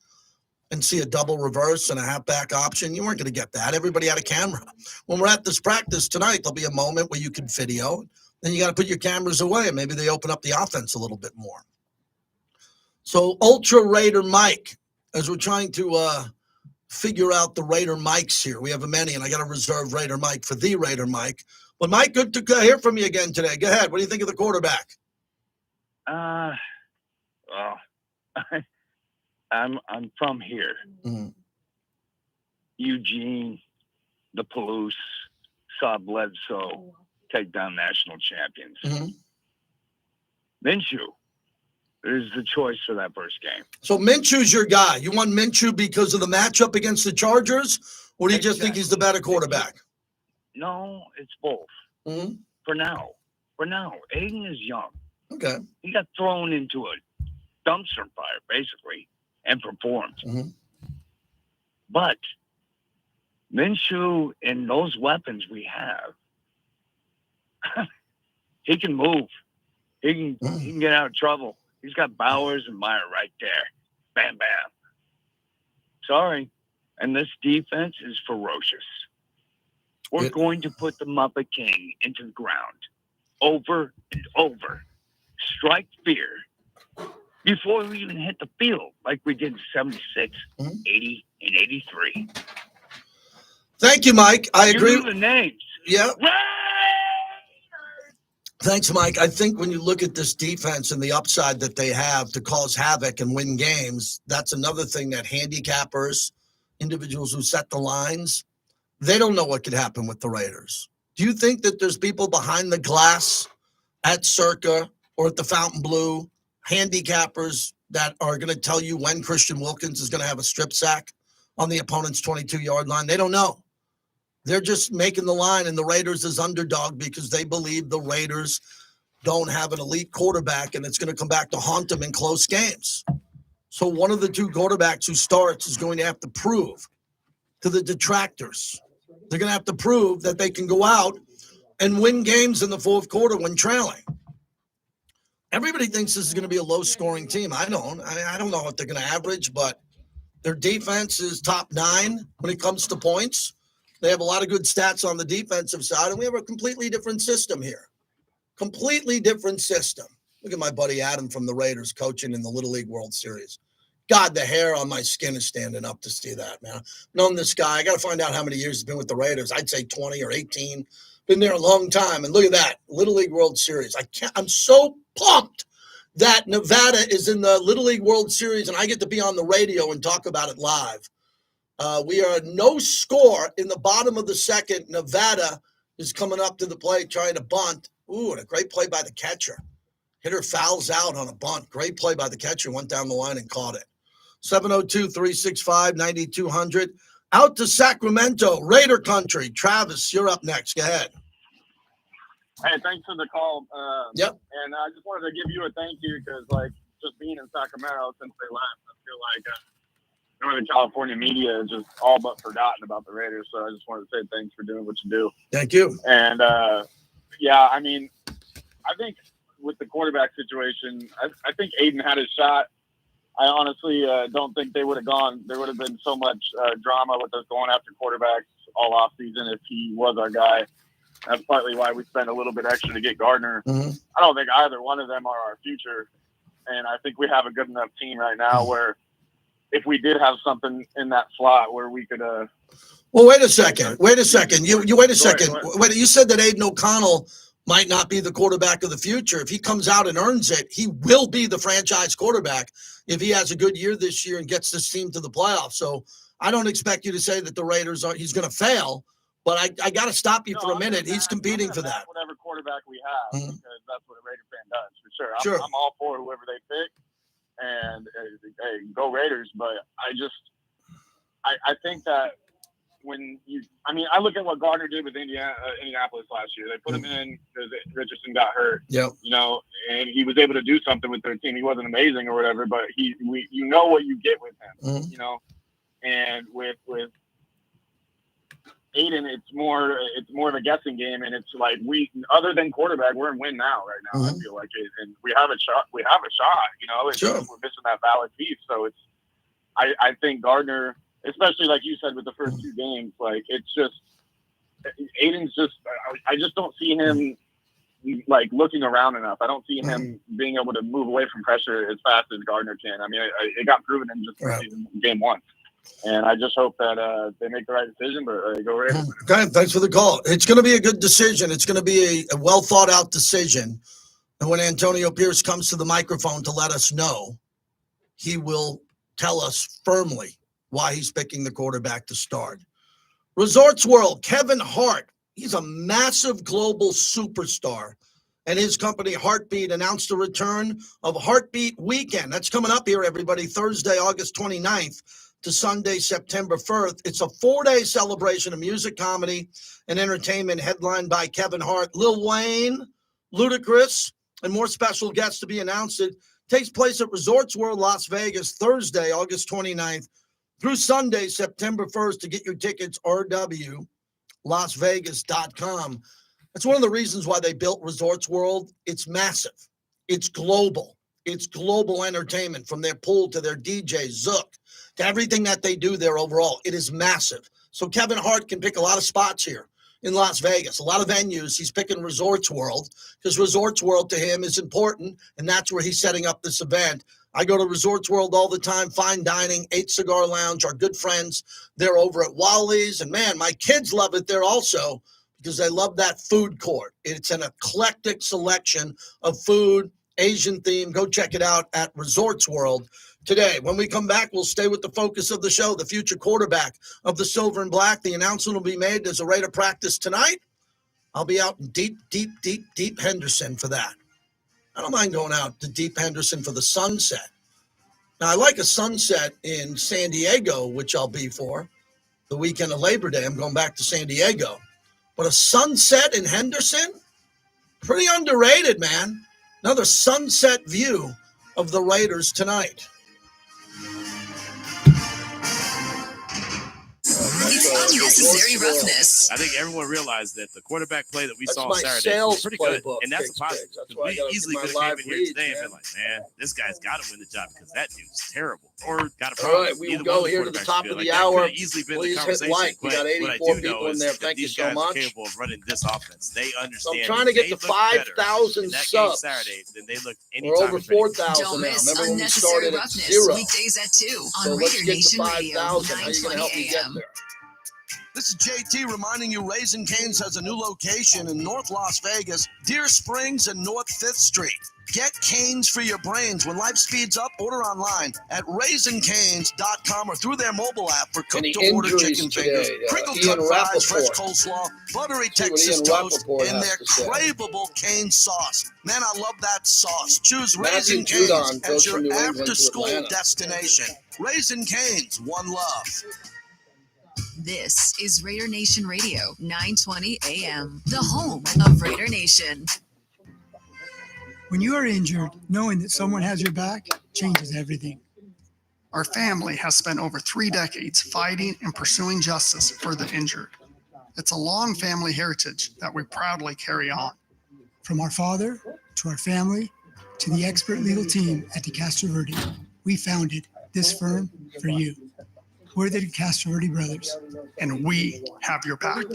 and see a double reverse and a halfback option? You weren't going to get that. Everybody had a camera. When we're at this practice tonight, there'll be a moment where you can video. Then you got to put your cameras away, and maybe they open up the offense a little bit more. So Ultra Raider Mike, as we're trying to figure out the Raider Mikes here. We have many, and I got to reserve Raider Mike for the Raider Mike. But Mike, good to hear from you again today. Go ahead. What do you think of the quarterback?
Well, I'm from here.
Mm-hmm.
Eugene, the Palouse, saw Bledsoe take down national champions.
Mm-hmm.
Minshew is the choice for that first game.
So Minshew's your guy. You want Minshew because of the matchup against the Chargers, or do you just think he's the better quarterback?
No, it's both.
Mm-hmm.
For now. Aiden is young.
Okay.
He got thrown into a dumpster fire, basically, and performed.
Mm-hmm.
But Minshew and those weapons we have, he can move. He can get out of trouble. He's got Bowers and Meyer right there. Bam, bam. Sorry. And this defense is ferocious. We're going to put the Muppet King into the ground over and over. Strike fear before we even hit the field like we did in 76, 80, and 83.
Thank you, Mike. I agree.
You knew the names.
Yeah. Thanks, Mike. I think when you look at this defense and the upside that they have to cause havoc and win games, that's another thing that handicappers, individuals who set the lines, they don't know what could happen with the Raiders. Do you think that there's people behind the glass at Circa or at the Fountain Blue, handicappers that are going to tell you when Christian Wilkins is going to have a strip sack on the opponent's 22-yard line? They don't know. They're just making the line, and the Raiders is underdog because they believe the Raiders don't have an elite quarterback, and it's going to come back to haunt them in close games. So one of the 2 quarterbacks who starts is going to have to prove to the detractors. They're going to have to prove that they can go out and win games in the fourth quarter when trailing. Everybody thinks this is going to be a low-scoring team. I don't know what they're going to average, but their defense is top 9 when it comes to points. They have a lot of good stats on the defensive side, and we have a completely different system here. Completely different system. Look at my buddy Adam from the Raiders coaching in the Little League World Series. God, the hair on my skin is standing up to see that, man. I've known this guy. I got to find out how many years he's been with the Raiders. I'd say 20 or 18. Been there a long time. And look at that, Little League World Series. I'm so pumped that Nevada is in the Little League World Series, and I get to be on the radio and talk about it live. We are no score in the bottom of the second. Nevada is coming up to the plate trying to bunt. Ooh, and a great play by the catcher. Hitter fouls out on a bunt. Great play by the catcher. Went down the line and caught it. 702-365-9200. Out to Sacramento, Raider country. Travis, you're up next. Go ahead.
Hey, thanks for the call.
Yep.
And I just wanted to give you a thank you because, like, just being in Sacramento since they left, I feel like Northern California media is just all but forgotten about the Raiders. So I just wanted to say thanks for doing what you do.
Thank you.
And, yeah, I mean, I think with the quarterback situation, I think Aiden had his shot. I honestly don't think they would have gone. There would have been so much drama with us going after quarterbacks all offseason if he was our guy. That's partly why we spent a little bit extra to get Gardner.
Mm-hmm.
I don't think either one of them are our future. And I think we have a good enough team right now where if we did have something in that slot where we could.
Well, wait a second. Wait a second. You wait a second.
Go ahead.
Wait, you said that Aiden O'Connell might not be the quarterback of the future. If he comes out and earns it, he will be the franchise quarterback if he has a good year this year and gets this team to the playoffs. So I don't expect you to say that the Raiders he's going to fail, but I got to stop you for a minute. He's competing for that.
Whatever quarterback we have, because that's what a Raider fan does, for sure.
Sure.
I'm all for whoever they pick, and hey, go Raiders. But I think that I look at what Gardner did with Indianapolis last year. They put him in because Richardson got hurt.
Yep.
And he was able to do something with their team. He wasn't amazing or whatever, but you know what you get with him. And with Aiden, it's more of a guessing game, and it's like other than quarterback, we're in win now right now. I feel like it, and we have a shot. It's
sure.
We're missing that valid piece, so it's. I think Gardner, especially like you said with the first two games, like it's just Aiden's just. I just don't see him like looking around enough. I don't see him being able to move away from pressure as fast as Gardner can. I mean, it got proven in just game one. And I just hope that they make the right decision, but they go Raiders.
Okay, thanks for the call. It's going to be a good decision. It's going to be a well thought out decision. And when Antonio Pierce comes to the microphone to let us know, he will tell us firmly why he's picking the quarterback to start. Resorts World, Kevin Hart. He's a massive global superstar. And his company, Heartbeat, announced the return of Heartbeat Weekend. That's coming up here, everybody, Thursday, August 29th. To Sunday, September 1st. It's a 4-day celebration of music, comedy, and entertainment headlined by Kevin Hart, Lil Wayne, Ludacris, and more special guests to be announced. It takes place at Resorts World Las Vegas Thursday, August 29th through Sunday, September 1st. To get your tickets, rwlasvegas.com. That's one of the reasons why they built Resorts World. It's massive. It's global. It's global entertainment from their pool to their DJ, Zook, to everything that they do there overall. It is massive. So Kevin Hart can pick a lot of spots here in Las Vegas, a lot of venues. He's picking Resorts World because Resorts World to him is important, and that's where he's setting up this event. I go to Resorts World all the time, fine dining, 8 Cigar Lounge, our good friends. They're over at Wally's, and man, my kids love it there also because they love that food court. It's an eclectic selection of food, Asian theme. Go check it out at Resorts World today. When we come back, we'll stay with the focus of the show, the future quarterback of the Silver and Black. The announcement will be made. There's a Raider practice tonight. I'll be out in deep Henderson for that. I don't mind going out to deep Henderson for the sunset. Now, I like a sunset in San Diego, which I'll be for the weekend of Labor Day. I'm going back to San Diego. But a sunset in Henderson? Pretty underrated, man. Another sunset view of the Raiders tonight.
It's unnecessary roughness.
I think everyone realized that the quarterback play that we saw
my
Saturday
sales
was pretty good,
playbook,
and that's a
Kicks
positive.
Picks. That's why I
We
gotta
easily
get
could
my
have came
live
in here
reads,
today and
man.
been like, man, this guy's got to win the job because that dude's terrible, or got a
All
problem.
right, we will
Either
go
one of
here to the
quarterbacks
top
would
of
be
the
like, that
hour.
could have easily been the
Please hit
conversation.
like. We
But
got
what I
84
do know
people in
is
there.
that
Thank you
these
so
guys are
much.
capable of running this offense. They understand.
trying to get
they
to
look better
5,000
in that
subs.
game Saturday than they looked any
We're
time
over
in training.
4,000
Don't
now.
miss
Remember when we
Unnecessary
started at
Roughness,
0?
weekdays at 2
So
on
let's
Raider
get to
Nation Radio,
5,000. How are you going to
920
help me get
AM.
there? This is JT reminding you Raising Cane's has a new location in North Las Vegas, Deer Springs, and North 5th Street. Get Cane's for your brains. When life speeds up, order online at raisincanes.com or through their mobile app for cooked-to-order chicken fingers, crinkle-cut fries, fresh coleslaw, buttery Texas toast, and their craveable cane sauce. Man, I love that sauce. Choose Raising Cane's as your after-school destination. Raising Cane's, one love.
This is Raider Nation Radio, 920 AM, the home of Raider Nation.
When you are injured, knowing that someone has your back changes everything.
Our family has spent over 3 decades fighting and pursuing justice for the injured. It's a long family heritage that we proudly carry on.
From our father to our family to the expert legal team at DeCastro-Verde, we founded this firm for you. We're the DeCastro-Verde brothers.
And we have your back.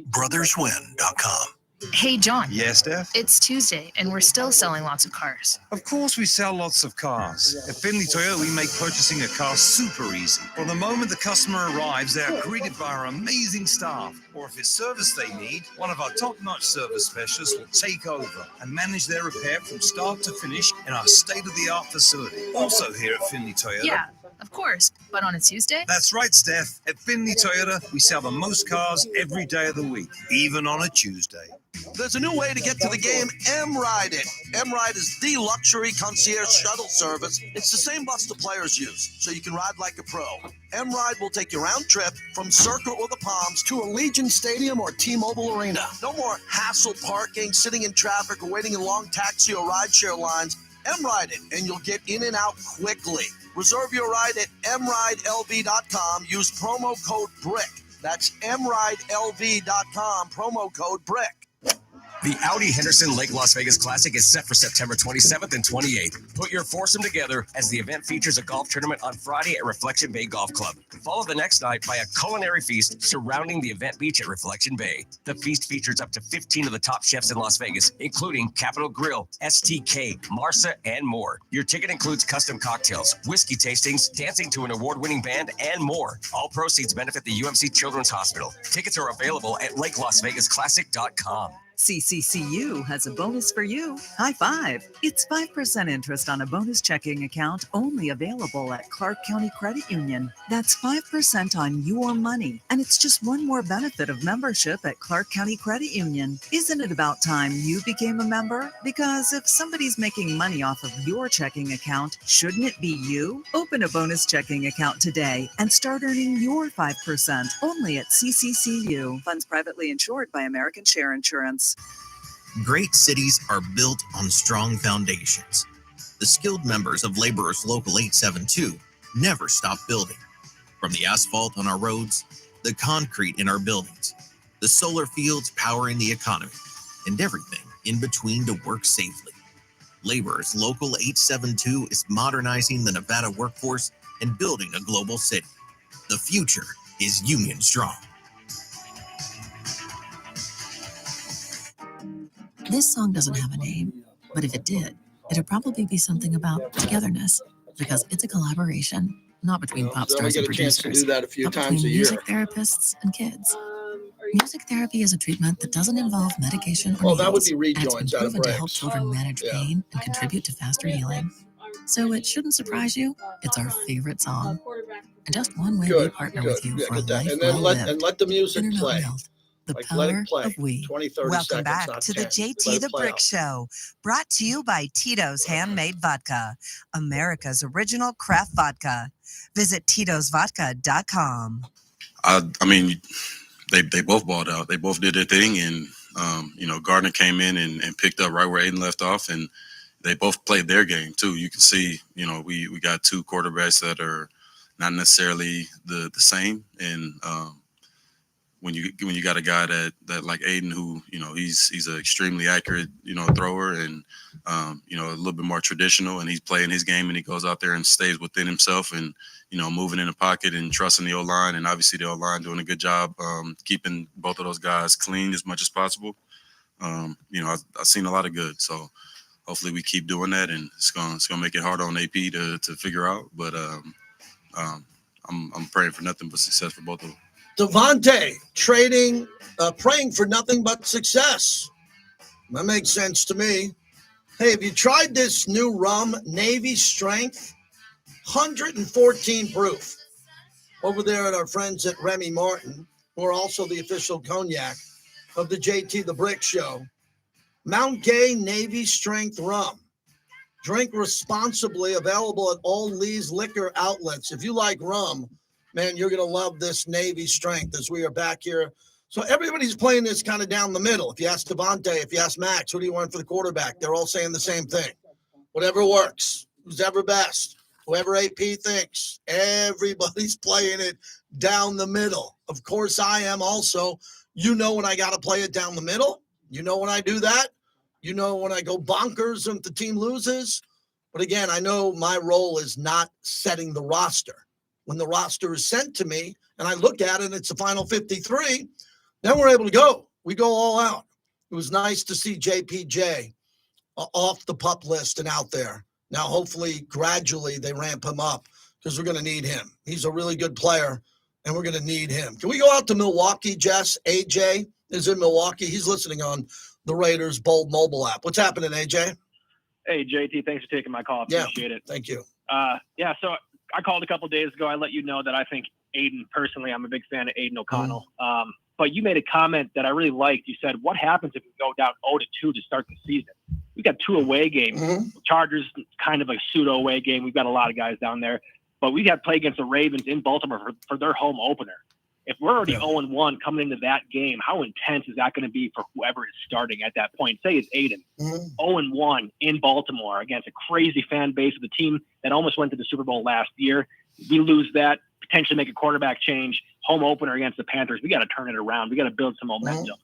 Brotherswin.com.
Hey, John.
Yes, Steph?
It's Tuesday, and we're still selling lots of cars.
Of course we sell lots of cars. At Finley Toyota, we make purchasing a car super easy. From the moment the customer arrives, they are greeted by our amazing staff. Or if it's service they need, one of our top-notch service specialists will take over and manage their repair from start to finish in our state-of-the-art facility. Also here at Finley Toyota.
Yeah, of course. But on a Tuesday?
That's right, Steph. At Finley Toyota, we sell the most cars every day of the week, even on a Tuesday.
There's a new way to get to the game. M-Ride it. M-Ride is the luxury concierge shuttle service. It's the same bus the players use, so you can ride like a pro. M-Ride will take you round trip from Circa or the Palms to Allegiant Stadium or T-Mobile Arena. No more hassle parking, sitting in traffic, or waiting in long taxi or rideshare lines. M-Ride it, and you'll get in and out quickly. Reserve your ride at mridelv.com. Use promo code BRICK. That's mridelv.com, promo code BRICK.
The Audi Henderson Lake Las Vegas Classic is set for September 27th and 28th. Put your foursome together as the event features a golf tournament on Friday at Reflection Bay Golf Club. Follow the next night by a culinary feast surrounding the event beach at Reflection Bay. The feast features up to 15 of the top chefs in Las Vegas, including Capital Grille, STK, Marsa, and more. Your ticket includes custom cocktails, whiskey tastings, dancing to an award-winning band, and more. All proceeds benefit the UMC Children's Hospital. Tickets are available at LakeLasVegasClassic.com.
CCCU has a bonus for you. High five. It's 5% interest on a bonus checking account only available at Clark County Credit Union. That's 5% on your money. And it's just one more benefit of membership at Clark County Credit Union. Isn't it about time you became a member? Because if somebody's making money off of your checking account, shouldn't it be you? Open a bonus checking account today and start earning your 5% only at CCCU. Funds privately insured by American Share Insurance.
Great cities are built on strong foundations. The skilled members of Laborers Local 872 never stop building. From the asphalt on our roads, the concrete in our buildings, the solar fields powering the economy, and everything in between to work safely. Laborers Local 872 is modernizing the Nevada workforce and building a global city. The future is Union Strong.
This song doesn't have a name, but if it did, it'd probably be something about togetherness, because it's a collaboration, not between pop
So I
stars
get
and
a chance to
producers,
do that a few
but
times
between
a year.
music therapists and kids. Music therapy is a treatment that doesn't involve medication or
Well, that would
needles,
be
and it's been
rejoins out of
proven to help
breaks.
children manage pain and contribute to faster healing. So it shouldn't surprise you, it's our favorite song. And just one way we
Good,
partner
good.
with you
Yeah,
for a
get that.
life
And then
well
let the music
Intermountain
play.
Health, the
Like,
power
let it play.
of we.
20, 30
Welcome
seconds,
back
not
to
10.
the JT
Let it
the
play
Brick
out.
Show, brought to you by Tito's Handmade Vodka, America's original craft vodka. Visit Tito'sVodka.com.
I mean, they both balled out. They both did their thing, and Gardner came in and picked up right where Aiden left off, and they both played their game too. You can see, we got two quarterbacks that are not necessarily the same, and when you got a guy that like Aiden, who he's an extremely accurate thrower, and a little bit more traditional, and he's playing his game, and he goes out there and stays within himself, and moving in the pocket and trusting the O-line, and obviously the O-line doing a good job keeping both of those guys clean as much as possible. I've seen a lot of good, so hopefully we keep doing that, and it's gonna make it hard on AP to figure out, but I'm praying for nothing but success for both of them.
Devontae praying for nothing but success. That makes sense to me. Hey, have you tried this new rum, Navy Strength? 114 proof. Over there at our friends at Remy Martin, who are also the official cognac of the JT the Brick Show. Mount Gay Navy Strength Rum. Drink responsibly, available at all Lee's liquor outlets. If you like rum, man, you're going to love this Navy Strength as we are back here. So everybody's playing this kind of down the middle. If you ask Devontae, if you ask Max, who do you want for the quarterback? They're all saying the same thing. Whatever works. Who's ever best. Whoever AP thinks. Everybody's playing it down the middle. Of course I am also. You know when I got to play it down the middle. You know when I do that. You know when I go bonkers if the team loses. But again, I know my role is not setting the roster. When the roster is sent to me and I look at it and it's the final 53, then we're able to go. We go all out. It was nice to see JPJ off the PUP list and out there. Now, hopefully, gradually they ramp him up because we're going to need him. He's a really good player, and we're going to need him. Can we go out to Milwaukee, Jess? AJ is in Milwaukee. He's listening on the Raiders Bold mobile app. What's happening, AJ?
Hey, JT, thanks for taking my call. Appreciate it.
Thank you.
So I called a couple days ago. I let you know that I think Aiden, personally, I'm a big fan of Aiden O'Connell. But you made a comment that I really liked. You said, what happens if we go down 0-2 to start the season? We got 2 away games. Chargers, kind of a pseudo away game. We've got a lot of guys down there. But we got to play against the Ravens in Baltimore for their home opener. If we're already 0-1 coming into that game, how intense is that going to be for whoever is starting at that point? Say it's Aiden. 0-1 in Baltimore against a crazy fan base of the team that almost went to the Super Bowl last year. We lose that, potentially make a quarterback change, home opener against the Panthers. We got to turn it around. We got to build some momentum.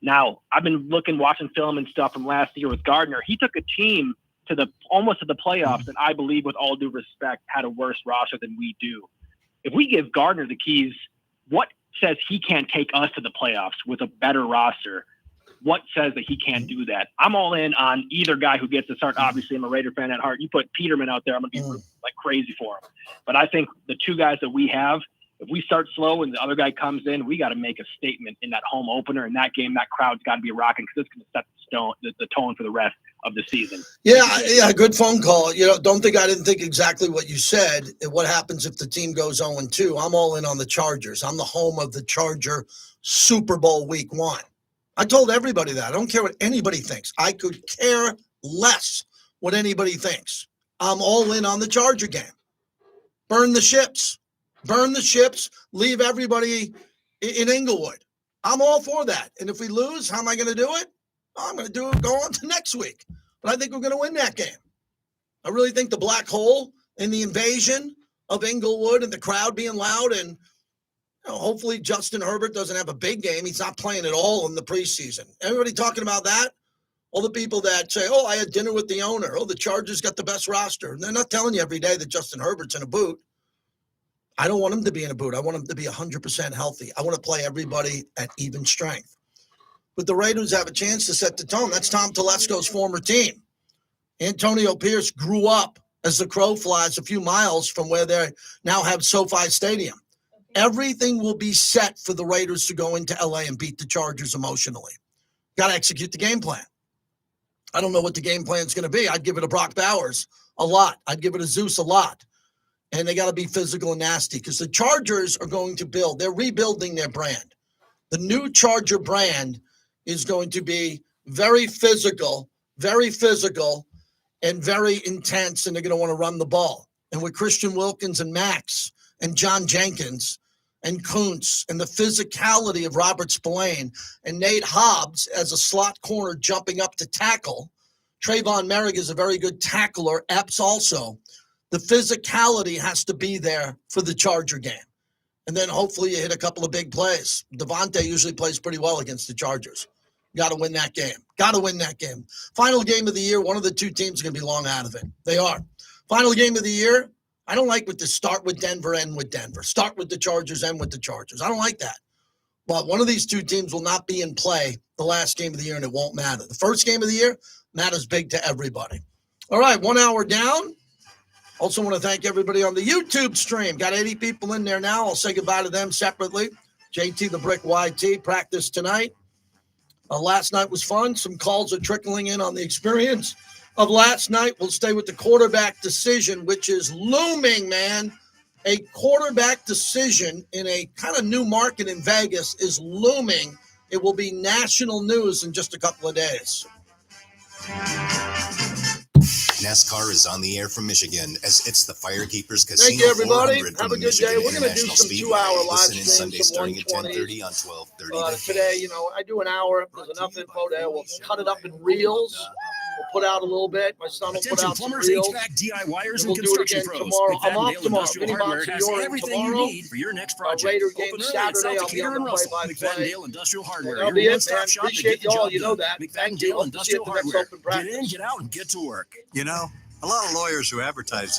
Now, I've been watching film and stuff from last year with Gardner. He took a team to almost to the playoffs, and I believe, with all due respect, had a worse roster than we do. If we give Gardner the keys, what says he can't take us to the playoffs with a better roster? What says that he can't do that? I'm all in on either guy who gets to start. Obviously, I'm a Raider fan at heart. You put Peterman out there, I'm going to be like crazy for him. But I think the 2 guys that we have, if we start slow and the other guy comes in, we got to make a statement in that home opener. In that game, that crowd's got to be rocking because it's going to set the tone for the rest of the season.
Yeah, good phone call. Don't think I didn't think exactly what you said. What happens if the team goes 0-2? I'm all in on the Chargers. I'm the home of the Charger Super Bowl Week 1. I told everybody that. I don't care what anybody thinks. I could care less what anybody thinks. I'm all in on the Charger game. Burn the ships. Burn the ships. Leave everybody in Inglewood. I'm all for that. And if we lose, how am I going to do it? I'm going to go on to next week. But I think we're going to win that game. I really think the black hole and the invasion of Inglewood and the crowd being loud and hopefully Justin Herbert doesn't have a big game. He's not playing at all in the preseason. Everybody talking about that? All the people that say, I had dinner with the owner. The Chargers got the best roster. And they're not telling you every day that Justin Herbert's in a boot. I don't want him to be in a boot. I want him to be 100% healthy. I want to play everybody at even strength. But the Raiders have a chance to set the tone. That's Tom Telesco's former team. Antonio Pierce grew up as the crow flies a few miles from where they now have SoFi Stadium. Everything will be set for the Raiders to go into LA and beat the Chargers emotionally. Got to execute the game plan. I don't know what the game plan is going to be. I'd give it a Brock Bowers a lot. I'd give it a Zeus a lot. And they got to be physical and nasty because the Chargers are going to build. They're rebuilding their brand. The new Charger brand is going to be very physical, and very intense, and they're going to want to run the ball. And with Christian Wilkins and Max and John Jenkins and Kuntz and the physicality of Robert Spillane and Nate Hobbs as a slot corner jumping up to tackle. Trayvon Merrick is a very good tackler. Epps also. The physicality has to be there for the Charger game. And then hopefully you hit a couple of big plays. Devontae usually plays pretty well against the Chargers. Got to win that game. Final game of the year, one of the 2 teams is going to be long out of it. They are. Final game of the year, I don't like with the start with Denver, end with Denver. Start with the Chargers, end with the Chargers. I don't like that. But one of these 2 teams will not be in play the last game of the year, and it won't matter. The first game of the year matters big to everybody. All right, 1 hour down. Also want to thank everybody on the YouTube stream. Got 80 people in there now. I'll say goodbye to them separately. JT the Brick YT practice tonight. Last night was fun. Some calls are trickling in on the experience of last night. We'll stay with the quarterback decision, which is looming, man. A quarterback decision in a kind of new market in Vegas is looming. It will be national news in just a couple of days.
NASCAR is on the air from Michigan as it's the Firekeepers Casino.
Thank you, everybody.
400
Have a
from
good
Michigan
day. We're going to do
International
some
Speedway.
2-hour live
Listen in
streams
Sunday
from
starting at
120.
10:30 on 12:30.
Today, I do an hour. There's enough info there. We'll cut it up in reels. We'll put out a little bit. My son will put out some
plumbers,
reels.
HVAC, DIYers,
We'll
and
do it
construction
again
pros.
tomorrow. I'm off
McFadden
tomorrow.
Industrial
Vinny
Hardware
Box,
has
you're in
everything
tomorrow.
you need for your next project.
Raider game
Open early
Saturday.
at South
I'll be
Decatur
on
and
the
Russell.
play-by-play.
McFadden Industrial Hardware.
That'll be
Your
it,
one-stop
man.
shop to
Appreciate
get the
y'all.
job
You know
done.
that.
McFadden
Thank you. Hope to see you
Industrial
at the next
Hardware.
open practice.
Get in, get out, and get to work.
A lot of lawyers who advertise